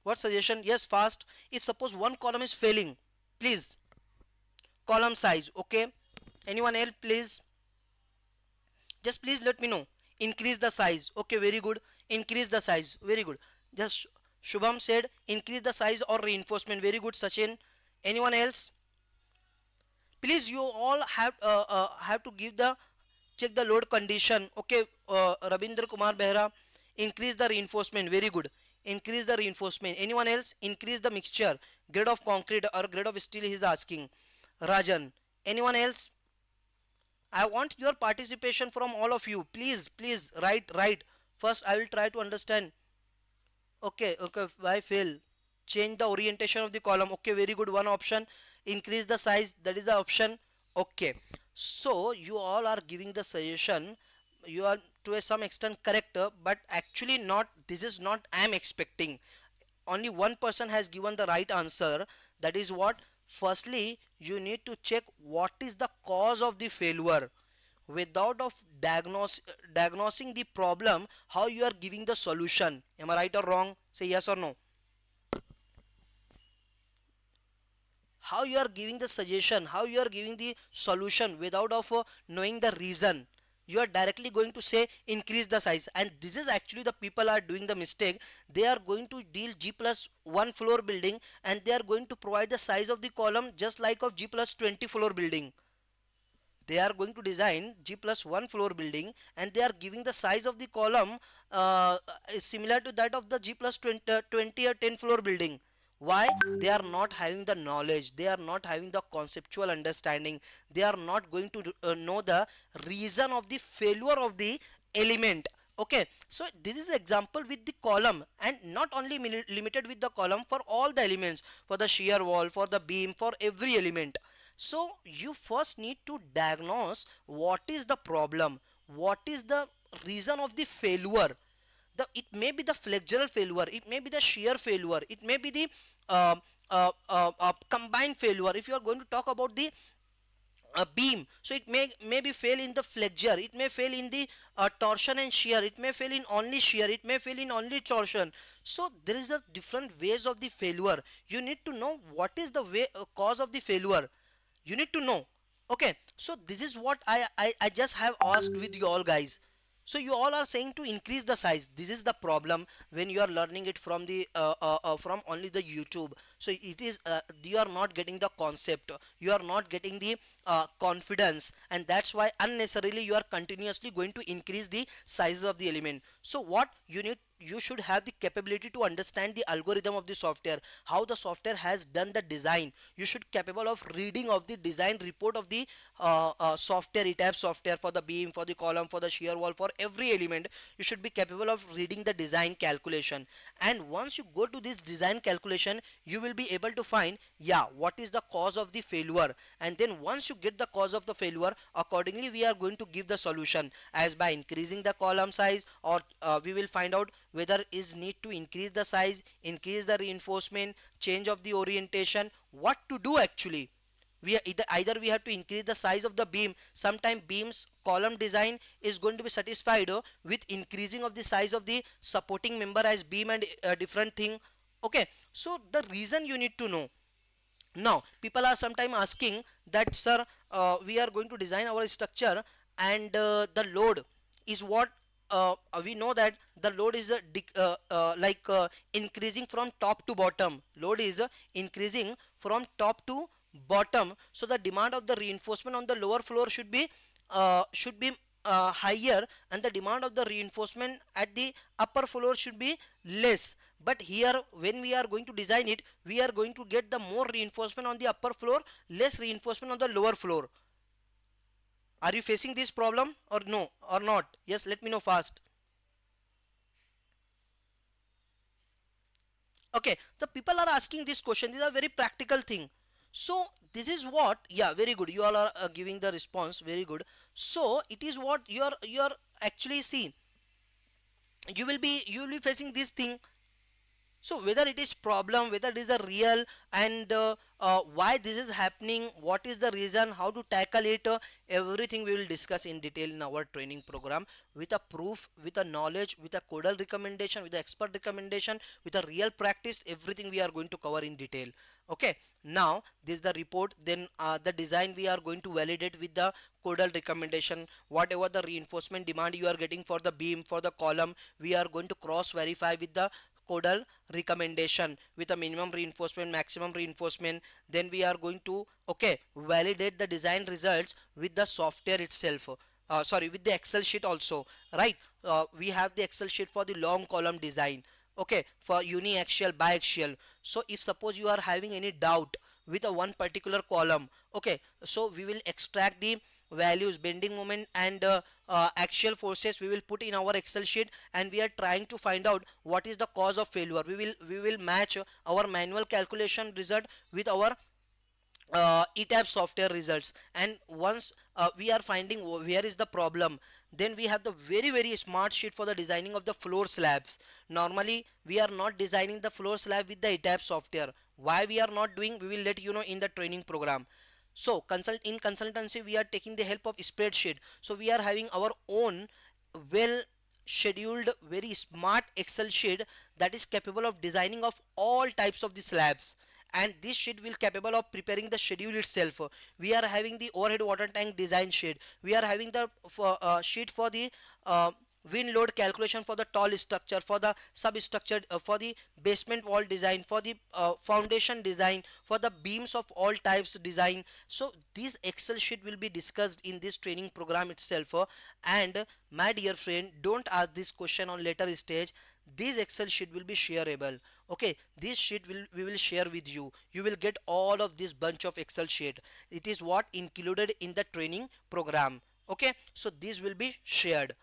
What suggestion? Yes, fast. If suppose one column is failing, please, column size. Okay, anyone else, please? Just please let me know. Increase the size. Okay, very good. Increase the size. Very good. Just Shubham said increase the size or reinforcement. Very good, Sachin. Anyone else? Please, you all have to give the check the load condition. Okay, Rabindra Kumar Behra, increase the reinforcement. Very good. Increase the reinforcement. Anyone else? Increase the mixture, grade of concrete or grade of steel, he is asking. Rajan. Anyone else? I want your participation from all of you. Please write. First I will try to understand. Okay, I fail. Change the orientation of the column. Okay, very good. One option. Increase the size. That is the option. Okay. So you all are giving the suggestion. You are to a some extent correct, but actually not. This is not I am expecting. Only one person has given the right answer. That is what? Firstly, you need to check what is the cause of the failure. Without of diagnosing the problem, how you are giving the solution? Am I right or wrong? Say yes or no. how you are giving the suggestion, how you are giving the solution without of knowing the reason. You are directly going to say increase the size, and this is actually the people are doing the mistake. They are going to deal G plus 1 floor building, and they are going to provide the size of the column just like of G plus 20 floor building. They are going to design G plus 1 floor building, and they are giving the size of the column is similar to that of the G plus 20 or 10 floor building. Why? They are not having the knowledge, they are not having the conceptual understanding, they are not going to know the reason of the failure of the element. Okay, so this is example with the column, and not only limited with the column, for all the elements, for the shear wall, for the beam, for every element. So you first need to diagnose what is the problem, what is the reason of the failure. It may be the flexural failure, it may be the shear failure, it may be the uh, combined failure. If you are going to talk about the beam, so it may be fail in the flexure, it may fail in the torsion and shear, it may fail in only shear, it may fail in only torsion. So there is a different ways of the failure. You need to know what is the way cause of the failure. You need to know. Okay, so this is what I just have asked with you all guys. So you all are saying to increase the size. This is the problem when you are learning it from the from only the YouTube. So it is you are not getting the concept, you are not getting the confidence, and that's why unnecessarily you are continuously going to increase the size of the element. So what you need, you should have the capability to understand the algorithm of the software, how the software has done the design. You should capable of reading of the design report of the software, Etabs software, for the beam, for the column, for the shear wall, for every element. You should be capable of reading the design calculation, and once you go to this design calculation, you will be able to find, yeah, what is the cause of the failure. And then once you get the cause of the failure, accordingly we are going to give the solution, as by increasing the column size, or we will find out whether is need to increase the size, increase the reinforcement, change of the orientation, what to do actually. We either we have to increase the size of the beam. Sometime beams column design is going to be satisfied with increasing of the size of the supporting member as beam and different thing. Okay, so the reason you need to know. Now people are sometime asking that, sir, we are going to design our structure, and the load is what, we know that the load is increasing from top to bottom. Load is increasing from top to bottom, so the demand of the reinforcement on the lower floor should be higher, and the demand of the reinforcement at the upper floor should be less. But here when we are going to design it, we are going to get the more reinforcement on the upper floor, less reinforcement on the lower floor. Are you facing this problem or no, or not? Yes, let me know fast. Okay, the people are asking this question, these are very practical thing. So this is what, yeah, very good, you all are giving the response, very good. So it is what you are actually see, you will be facing this thing. So whether it is problem, whether it is a real, and why this is happening, what is the reason, how to tackle it, everything we will discuss in detail in our training program, with a proof, with a knowledge, with a codal recommendation, with the expert recommendation, with a real practice. Everything we are going to cover in detail. Okay, now this is the report, then the design we are going to validate with the codal recommendation. Whatever the reinforcement demand you are getting for the beam, for the column, we are going to cross verify with the codal recommendation, with a minimum reinforcement, maximum reinforcement. Then we are going to, okay, validate the design results with the software itself, sorry, with the Excel sheet also, right? We have the Excel sheet for the long column design, okay, for uniaxial, biaxial. So if suppose you are having any doubt with a one particular column, okay, so we will extract the values, bending moment, and axial forces we will put in our Excel sheet, and we are trying to find out what is the cause of failure. We will match our manual calculation result with our Etabs software results, and once we are finding where is the problem, then we have the very smart sheet for the designing of the floor slabs. Normally we are not designing the floor slab with the Etabs software. Why we are not doing, we will let you know in the training program. So in consultancy we are taking the help of spreadsheet, so we are having our own well scheduled, very smart Excel sheet that is capable of designing of all types of the slabs. and this sheet will capable of preparing the schedule itself. We are having the overhead water tank design sheet, we are having the sheet for the uh, wind load calculation for the tall structure, for the substructure, for the basement wall design, for the foundation design, for the beams of all types design. So this excel sheet will be discussed in this training program itself. And my dear friend, don't ask this question on later stage. This excel sheet will be shareable. Okay, this sheet will we will share with you. You will get all of this bunch of excel sheet. It is what included in the training program. Okay, so this will be shared.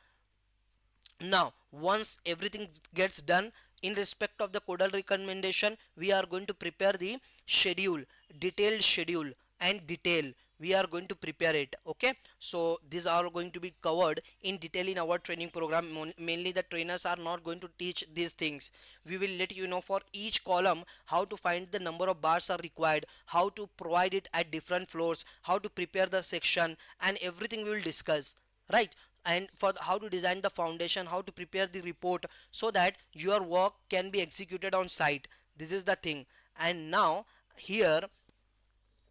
Now once everything gets done in respect of the codal recommendation, we are going to prepare the schedule, detailed schedule and detail. We are going to prepare it. Okay, so these are going to be covered in detail in our training program. Mainly the trainers are not going to teach these things. We will let you know for each column how to find the number of bars are required, how to provide it at different floors, how to prepare the section, and everything we will discuss, right? And for how to design the foundation, how to prepare the report, so that your work can be executed on site. This is the thing. And now here,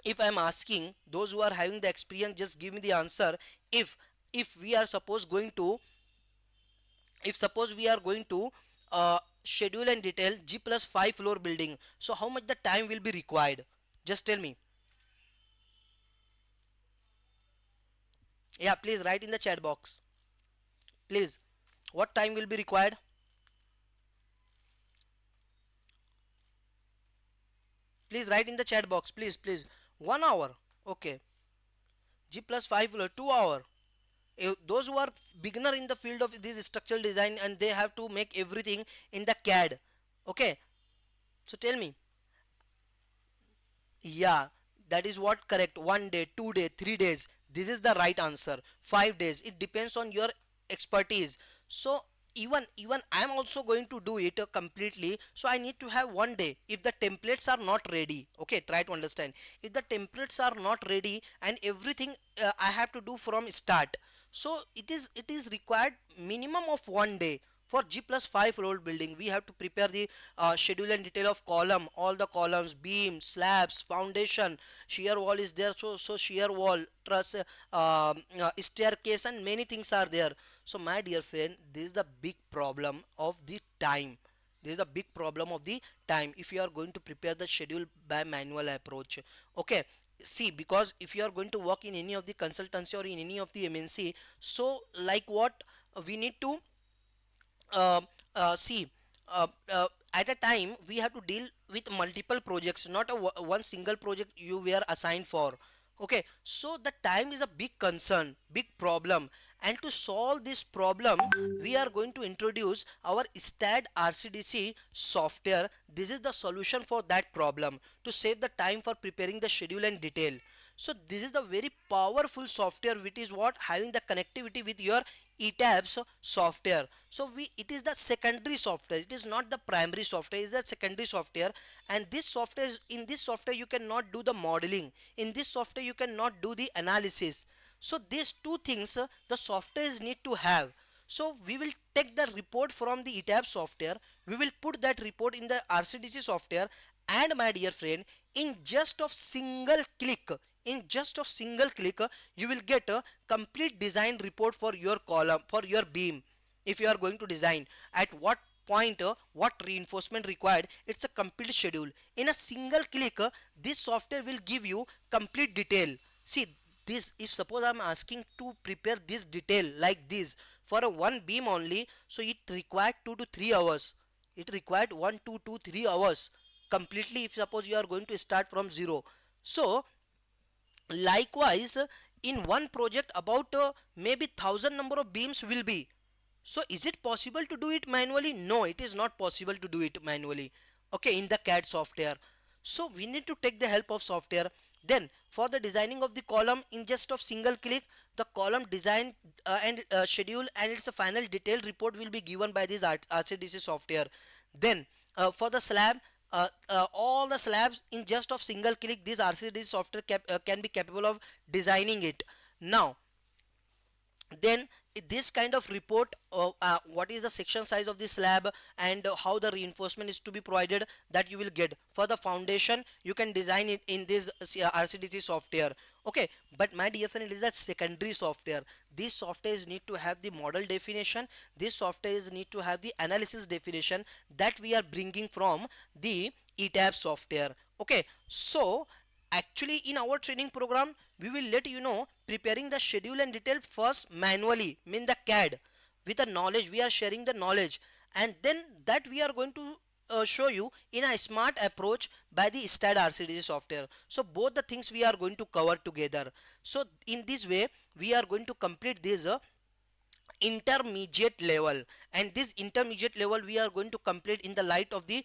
if I'm asking those who are having the experience, just give me the answer. If we are suppose going to, if suppose we are going to schedule and detail G plus 5 floor building, so how much the time will be required? Just tell me. Yeah, please write in the chat box, please. What time will be required? Please write in the chat box, please. 1 hour. Okay. G plus 5 will 2 hour. Those who are beginner in the field of this structural design and they have to make everything in the CAD. Okay, so tell me. Yeah, that is what correct. 1 day, 2 day, 3 days. This is the right answer. 5 days. It depends on your expertise. So even I am also going to do it completely. So I need to have 1 day. If the templates are not ready, okay, try to understand. If the templates are not ready and everything I have to do from start. So it is required minimum of 1 day. For G plus 5 floor building, we have to prepare the schedule and detail of column, all the columns, beam, slabs, foundation, shear wall is there, so shear wall, truss, staircase, and many things are there. So my dear friend, this is the big problem of the time. This is the big problem of the time if you are going to prepare the schedule by manual approach. Okay, see, because if you are going to work in any of the consultancy or in any of the MNC, so like what, we need to uh, see, uh, uh, at a time we have to deal with multiple projects, not a one single project you were assigned for. Okay, so the time is a big concern, big problem, and to solve this problem we are going to introduce our STAD RCDC software. This is the solution for that problem, to save the time for preparing the schedule and detail. So this is the very powerful software which is what having the connectivity with your Etabs software. So we, it is the secondary software, it is not the primary software, it is the secondary software. And this software in this software you cannot do the modeling, in this software you cannot do the analysis. So these two things the softwares need to have. So we will take the report from the Etabs software, we will put that report in the RCDC software, and my dear friend, in just of single click, in just of single click, you will get a complete design report for your column, for your beam. If you are going to design at what point, what reinforcement required, it's a complete schedule in a single click. This software will give you complete detail. See, this, if suppose I'm asking to prepare this detail like this for a one beam only, so it required 2 to 3 hours. It required 1 to 2 3 hours completely, if suppose you are going to start from zero. So likewise, in one project about maybe 1,000 number of beams will be. So is it possible to do it manually? No, it is not possible to do it manually. Okay, in the CAD software. So we need to take the help of software. Then for the designing of the column, in just of single click, the column design and schedule and its a final detailed report will be given by this RCDC software. Then for the slab, all the slabs in just of single click, this RCDC software can be capable of designing it. Now Then this kind of report of what is the section size of the slab and how the reinforcement is to be provided, that you will get. For the foundation you can design it in this RCDC software. Okay, but my dear friend, it is that secondary software. These softwares need to have the model definition, these softwares need to have the analysis definition that we are bringing from the Etabs software. Okay, so actually in our training program we will let you know preparing the schedule and detail first manually, mean the CAD, with the knowledge we are sharing the knowledge, and then that we are going to show you in a smart approach by the STAD RCDC software. So both the things we are going to cover together. So in this way we are going to complete this intermediate level, and this intermediate level we are going to complete in the light of the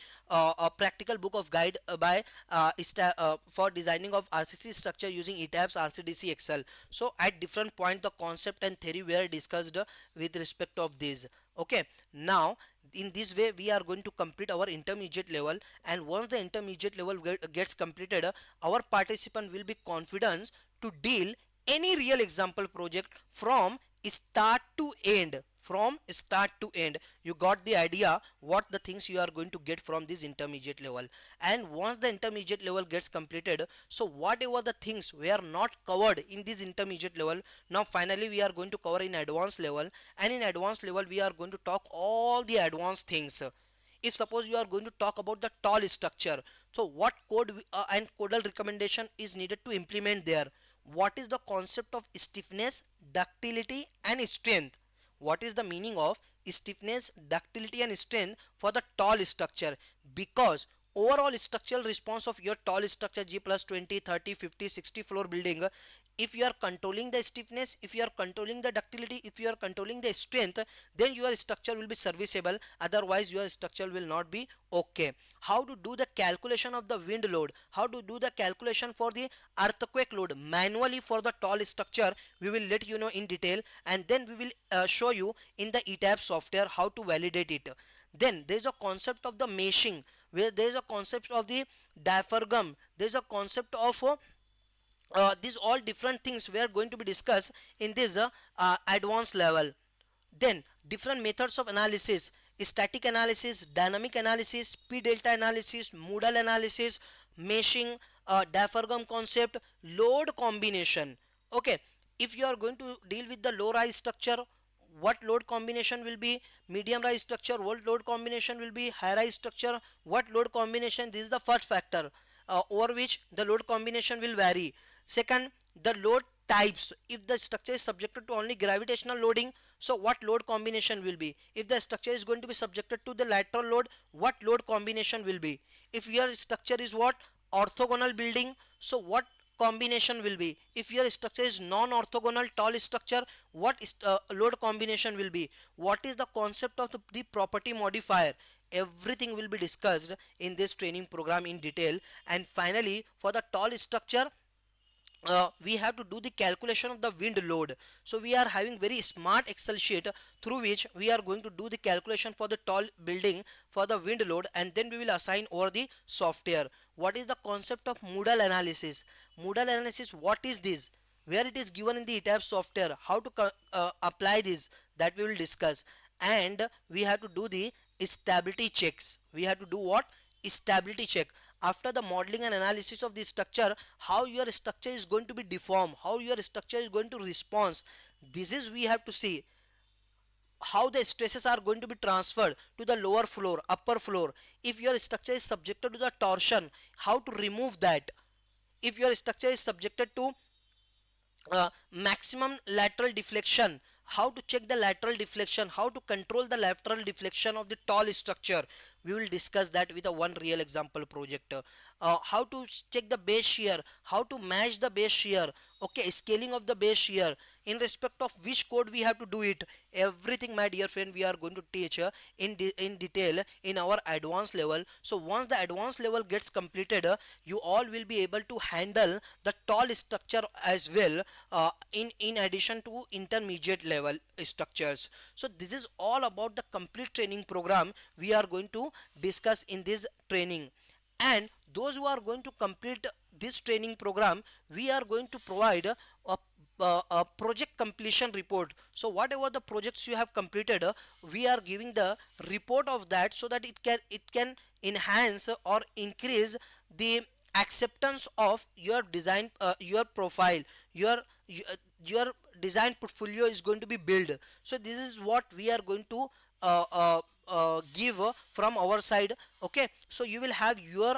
practical book of guide by for designing of RCC structure using Etabs RCDC Excel. So at different point the concept and theory were discussed with respect of this. Okay, now in this way we are going to complete our intermediate level, and once the intermediate level gets completed, our participant will be confident to deal any real example project from start to end. From start to end, you got the idea what the things you are going to get from this intermediate level. And once the intermediate level gets completed, so whatever the things were not covered in this intermediate level, now finally we are going to cover in advanced level, and in advanced level we are going to talk all the advanced things. If suppose you are going to talk about the tall structure, so what code and codal recommendation is needed to implement there, what is the concept of stiffness, ductility and strength, what is the meaning of stiffness, ductility and strength for the tall structure, because overall structural response of your tall structure G plus 20, 30, 50, 60 floor building, if you are controlling the stiffness, if you are controlling the ductility, if you are controlling the strength, then your structure will be serviceable, otherwise your structure will not be okay. How to do the calculation of the wind load, how to do the calculation for the earthquake load manually for the tall structure, we will let you know in detail, and then we will show you in the Etabs software how to validate it. Then there is a concept of the meshing, where there is a concept of the diaphragm, there is a concept of these all different things we are going to be discussed in this advanced level. Then different methods of analysis: static analysis, dynamic analysis, p delta analysis, modal analysis, meshing, diaphragm concept, load combination. Okay, if you are going to deal with the low rise structure, what load combination will be, medium rise structure what load combination will be, high rise structure what load combination, this is the first factor over which the load combination will vary. Second, the load types, if the structure is subjected to only gravitational loading, so what load combination will be, if the structure is going to be subjected to the lateral load, what load combination will be, if your structure is what orthogonal building, so what combination will be, if your structure is non-orthogonal tall structure, what is load combination will be, what is the concept of the property modifier, everything will be discussed in this training program in detail. And finally for the tall structure, we have to do the calculation of the wind load. So we are having very smart Excel sheet through which we are going to do the calculation for the tall building for the wind load, and then we will assign over the software. What is the concept of modal analysis? Modal analysis, what is this, where it is given in the Etabs software, how to apply this, that we will discuss. And we have to do the stability checks. We have to do what? Stability check. After the modeling and analysis of the structure, how your structure is going to be deformed, how your structure is going to respond, this is we have to see. How the stresses are going to be transferred to the lower floor, upper floor, if your structure is subjected to the torsion, how to remove that, if your structure is subjected to maximum lateral deflection, how to check the lateral deflection, how to control the lateral deflection of the tall structure, we will discuss that with a one real example project. How to check the base shear, how to match the base shear, okay, scaling of the base shear, in respect of which code we have to do it, everything my dear friend we are going to teach in detail in our advanced level. So once the advanced level gets completed, you all will be able to handle the tall structure as well, in addition to intermediate level structures. So this is all about the complete training program we are going to discuss in this training. And those who are going to complete this training program, we are going to provide project completion report. So whatever the projects you have completed, we are giving the report of that, so that it can enhance or increase the acceptance of your design, your profile, your your design portfolio is going to be built. So this is what we are going to give from our side. Okay, so you will have your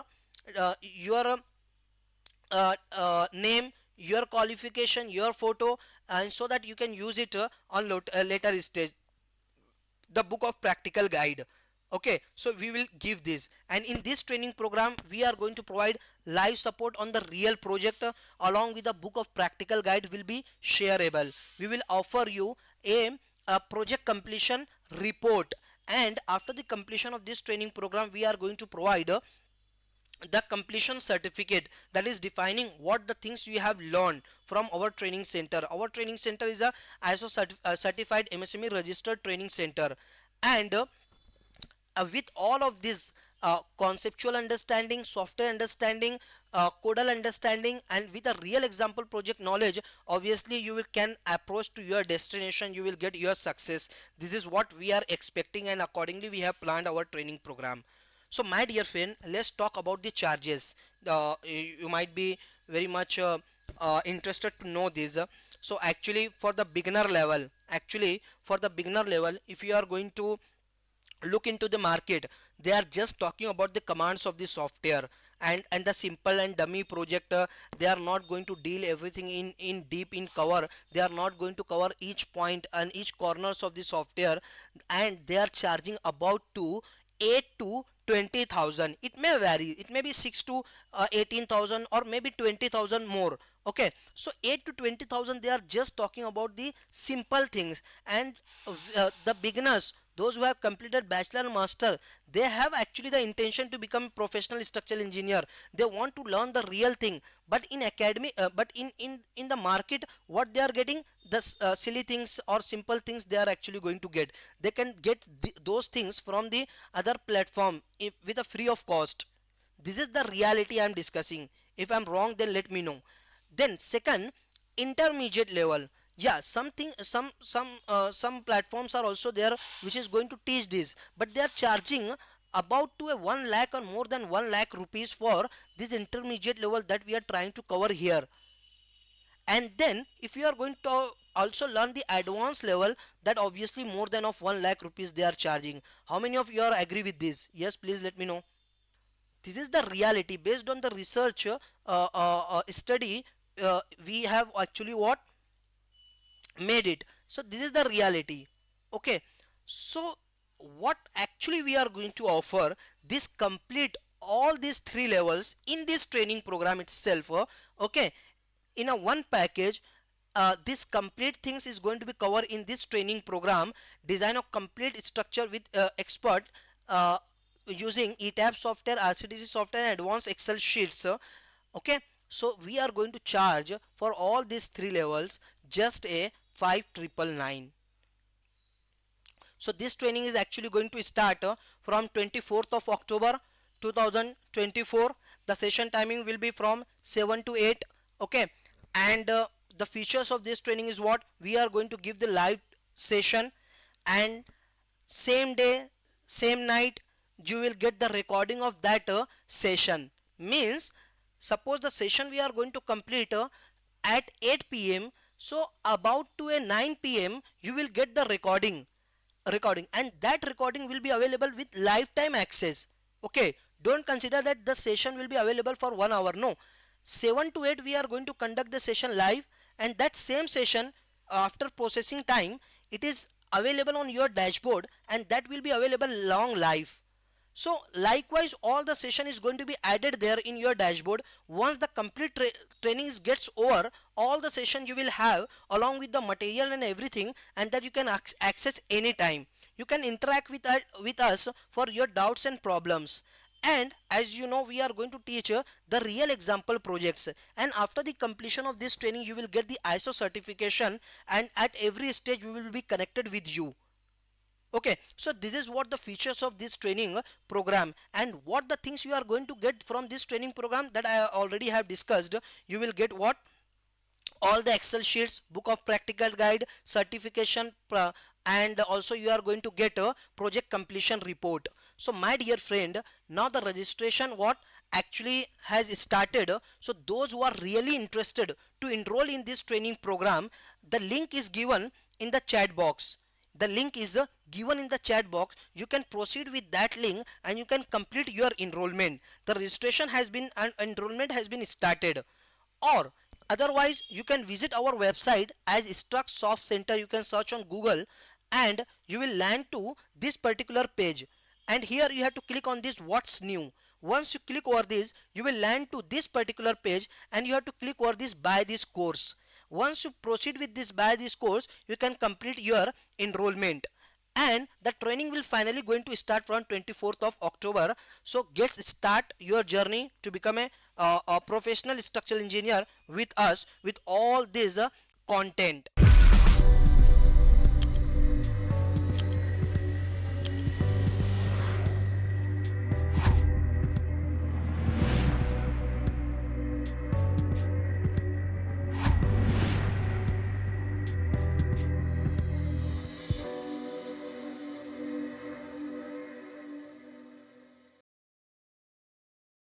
name, your qualification, your photo, and so that you can use it on later stage, the book of practical guide. Okay, so we will give this, and in this training program we are going to provide live support on the real project, along with the book of practical guide will be shareable. We will offer you a project completion report, and after the completion of this training program we are going to provide the completion certificate, that is defining what the things you have learned from our training center. Our training center is a ISO certified MSME registered training center, and with all of this conceptual understanding, software understanding, codal understanding, and with a real example project knowledge, obviously you will can approach to your destination, you will get your success. This is what we are expecting, and accordingly we have planned our training program. So my dear friend, let's talk about the charges. You might be very much interested to know this. So actually for the beginner level, if you are going to look into the market, they are just talking about the commands of the software, and the simple and dummy project. They are not going to deal everything in deep in cover. They are not going to cover each point and each corners of the software, and they are charging about to 8 to 20,000. It may vary, it may be 6 to 18,000, or maybe 20,000 more. Okay, so 8 to 20,000 they are just talking about the simple things, and the beginners, those who have completed bachelor and master, they have actually the intention to become professional structural engineer. They want to learn the real thing, but in academy, but in the market, what they are getting, the silly things or simple things they are actually going to get. They can get those things from the other platform with a free of cost. This is the reality I am discussing. If I am wrong, then let me know. Then second, intermediate level. Yeah, some platforms are also there which is going to teach this, but they are charging about to a 1 lakh or more than 1 lakh rupees for this intermediate level that we are trying to cover here. And then if you are going to also learn the advanced level, that obviously more than of 1 lakh rupees they are charging. How many of you are agree with this? Yes, please let me know. This is the reality based on the research study. We have actually what made it. So this is the reality. Okay, so what actually we are going to offer, this complete all these three levels in this training program itself. Okay, in a one package, this complete things is going to be covered in this training program. Design of complete structure with expert, using Etabs software, Rcdc software, and advanced Excel sheets. Okay, so we are going to charge for all these three levels just a 5,999. So this training is actually going to start from 24th of October 2024. The session timing will be from 7 to 8. Okay, and the features of this training is what we are going to give the live session, and same day, same night, you will get the recording of that session. Means suppose the session we are going to complete at 8 p.m., so about to a 9 p.m. you will get the recording, and that recording will be available with lifetime access. Okay, don't consider that the session will be available for 1 hour. No, 7 to 8 we are going to conduct the session live, and that same session, after processing time, it is available on your dashboard, and that will be available long live. So likewise all the session is going to be added there in your dashboard. Once the complete trainings gets over, all the session you will have along with the material and everything, and that you can access anytime. You can interact with us for your doubts and problems. And as you know, we are going to teach the real example projects, and after the completion of this training you will get the ISO certification, and at every stage we will be connected with you. Okay, so this is what the features of this training program, and what the things you are going to get from this training program that I already have discussed. You will get what all the Excel sheets, book of practical guide, certification, and also you are going to get a project completion report. So my dear friend, now the registration what actually has started. So those who are really interested to enroll in this training program, the link is given in the chat box. The link is given in the chat box. You can proceed with that link and you can complete your enrollment. The registration has been and enrollment has been started. Or otherwise you can visit our website as Struct Soft Center. You can search on Google and you will land to this particular page, and here you have to click on this what's new. Once you click over this, you will land to this particular page and you have to click over this buy this course. Once you proceed with this buy this course, you can complete your enrollment, and the training will finally going to start from 24th of October. So get start your journey to become a professional structural engineer with us with all this content.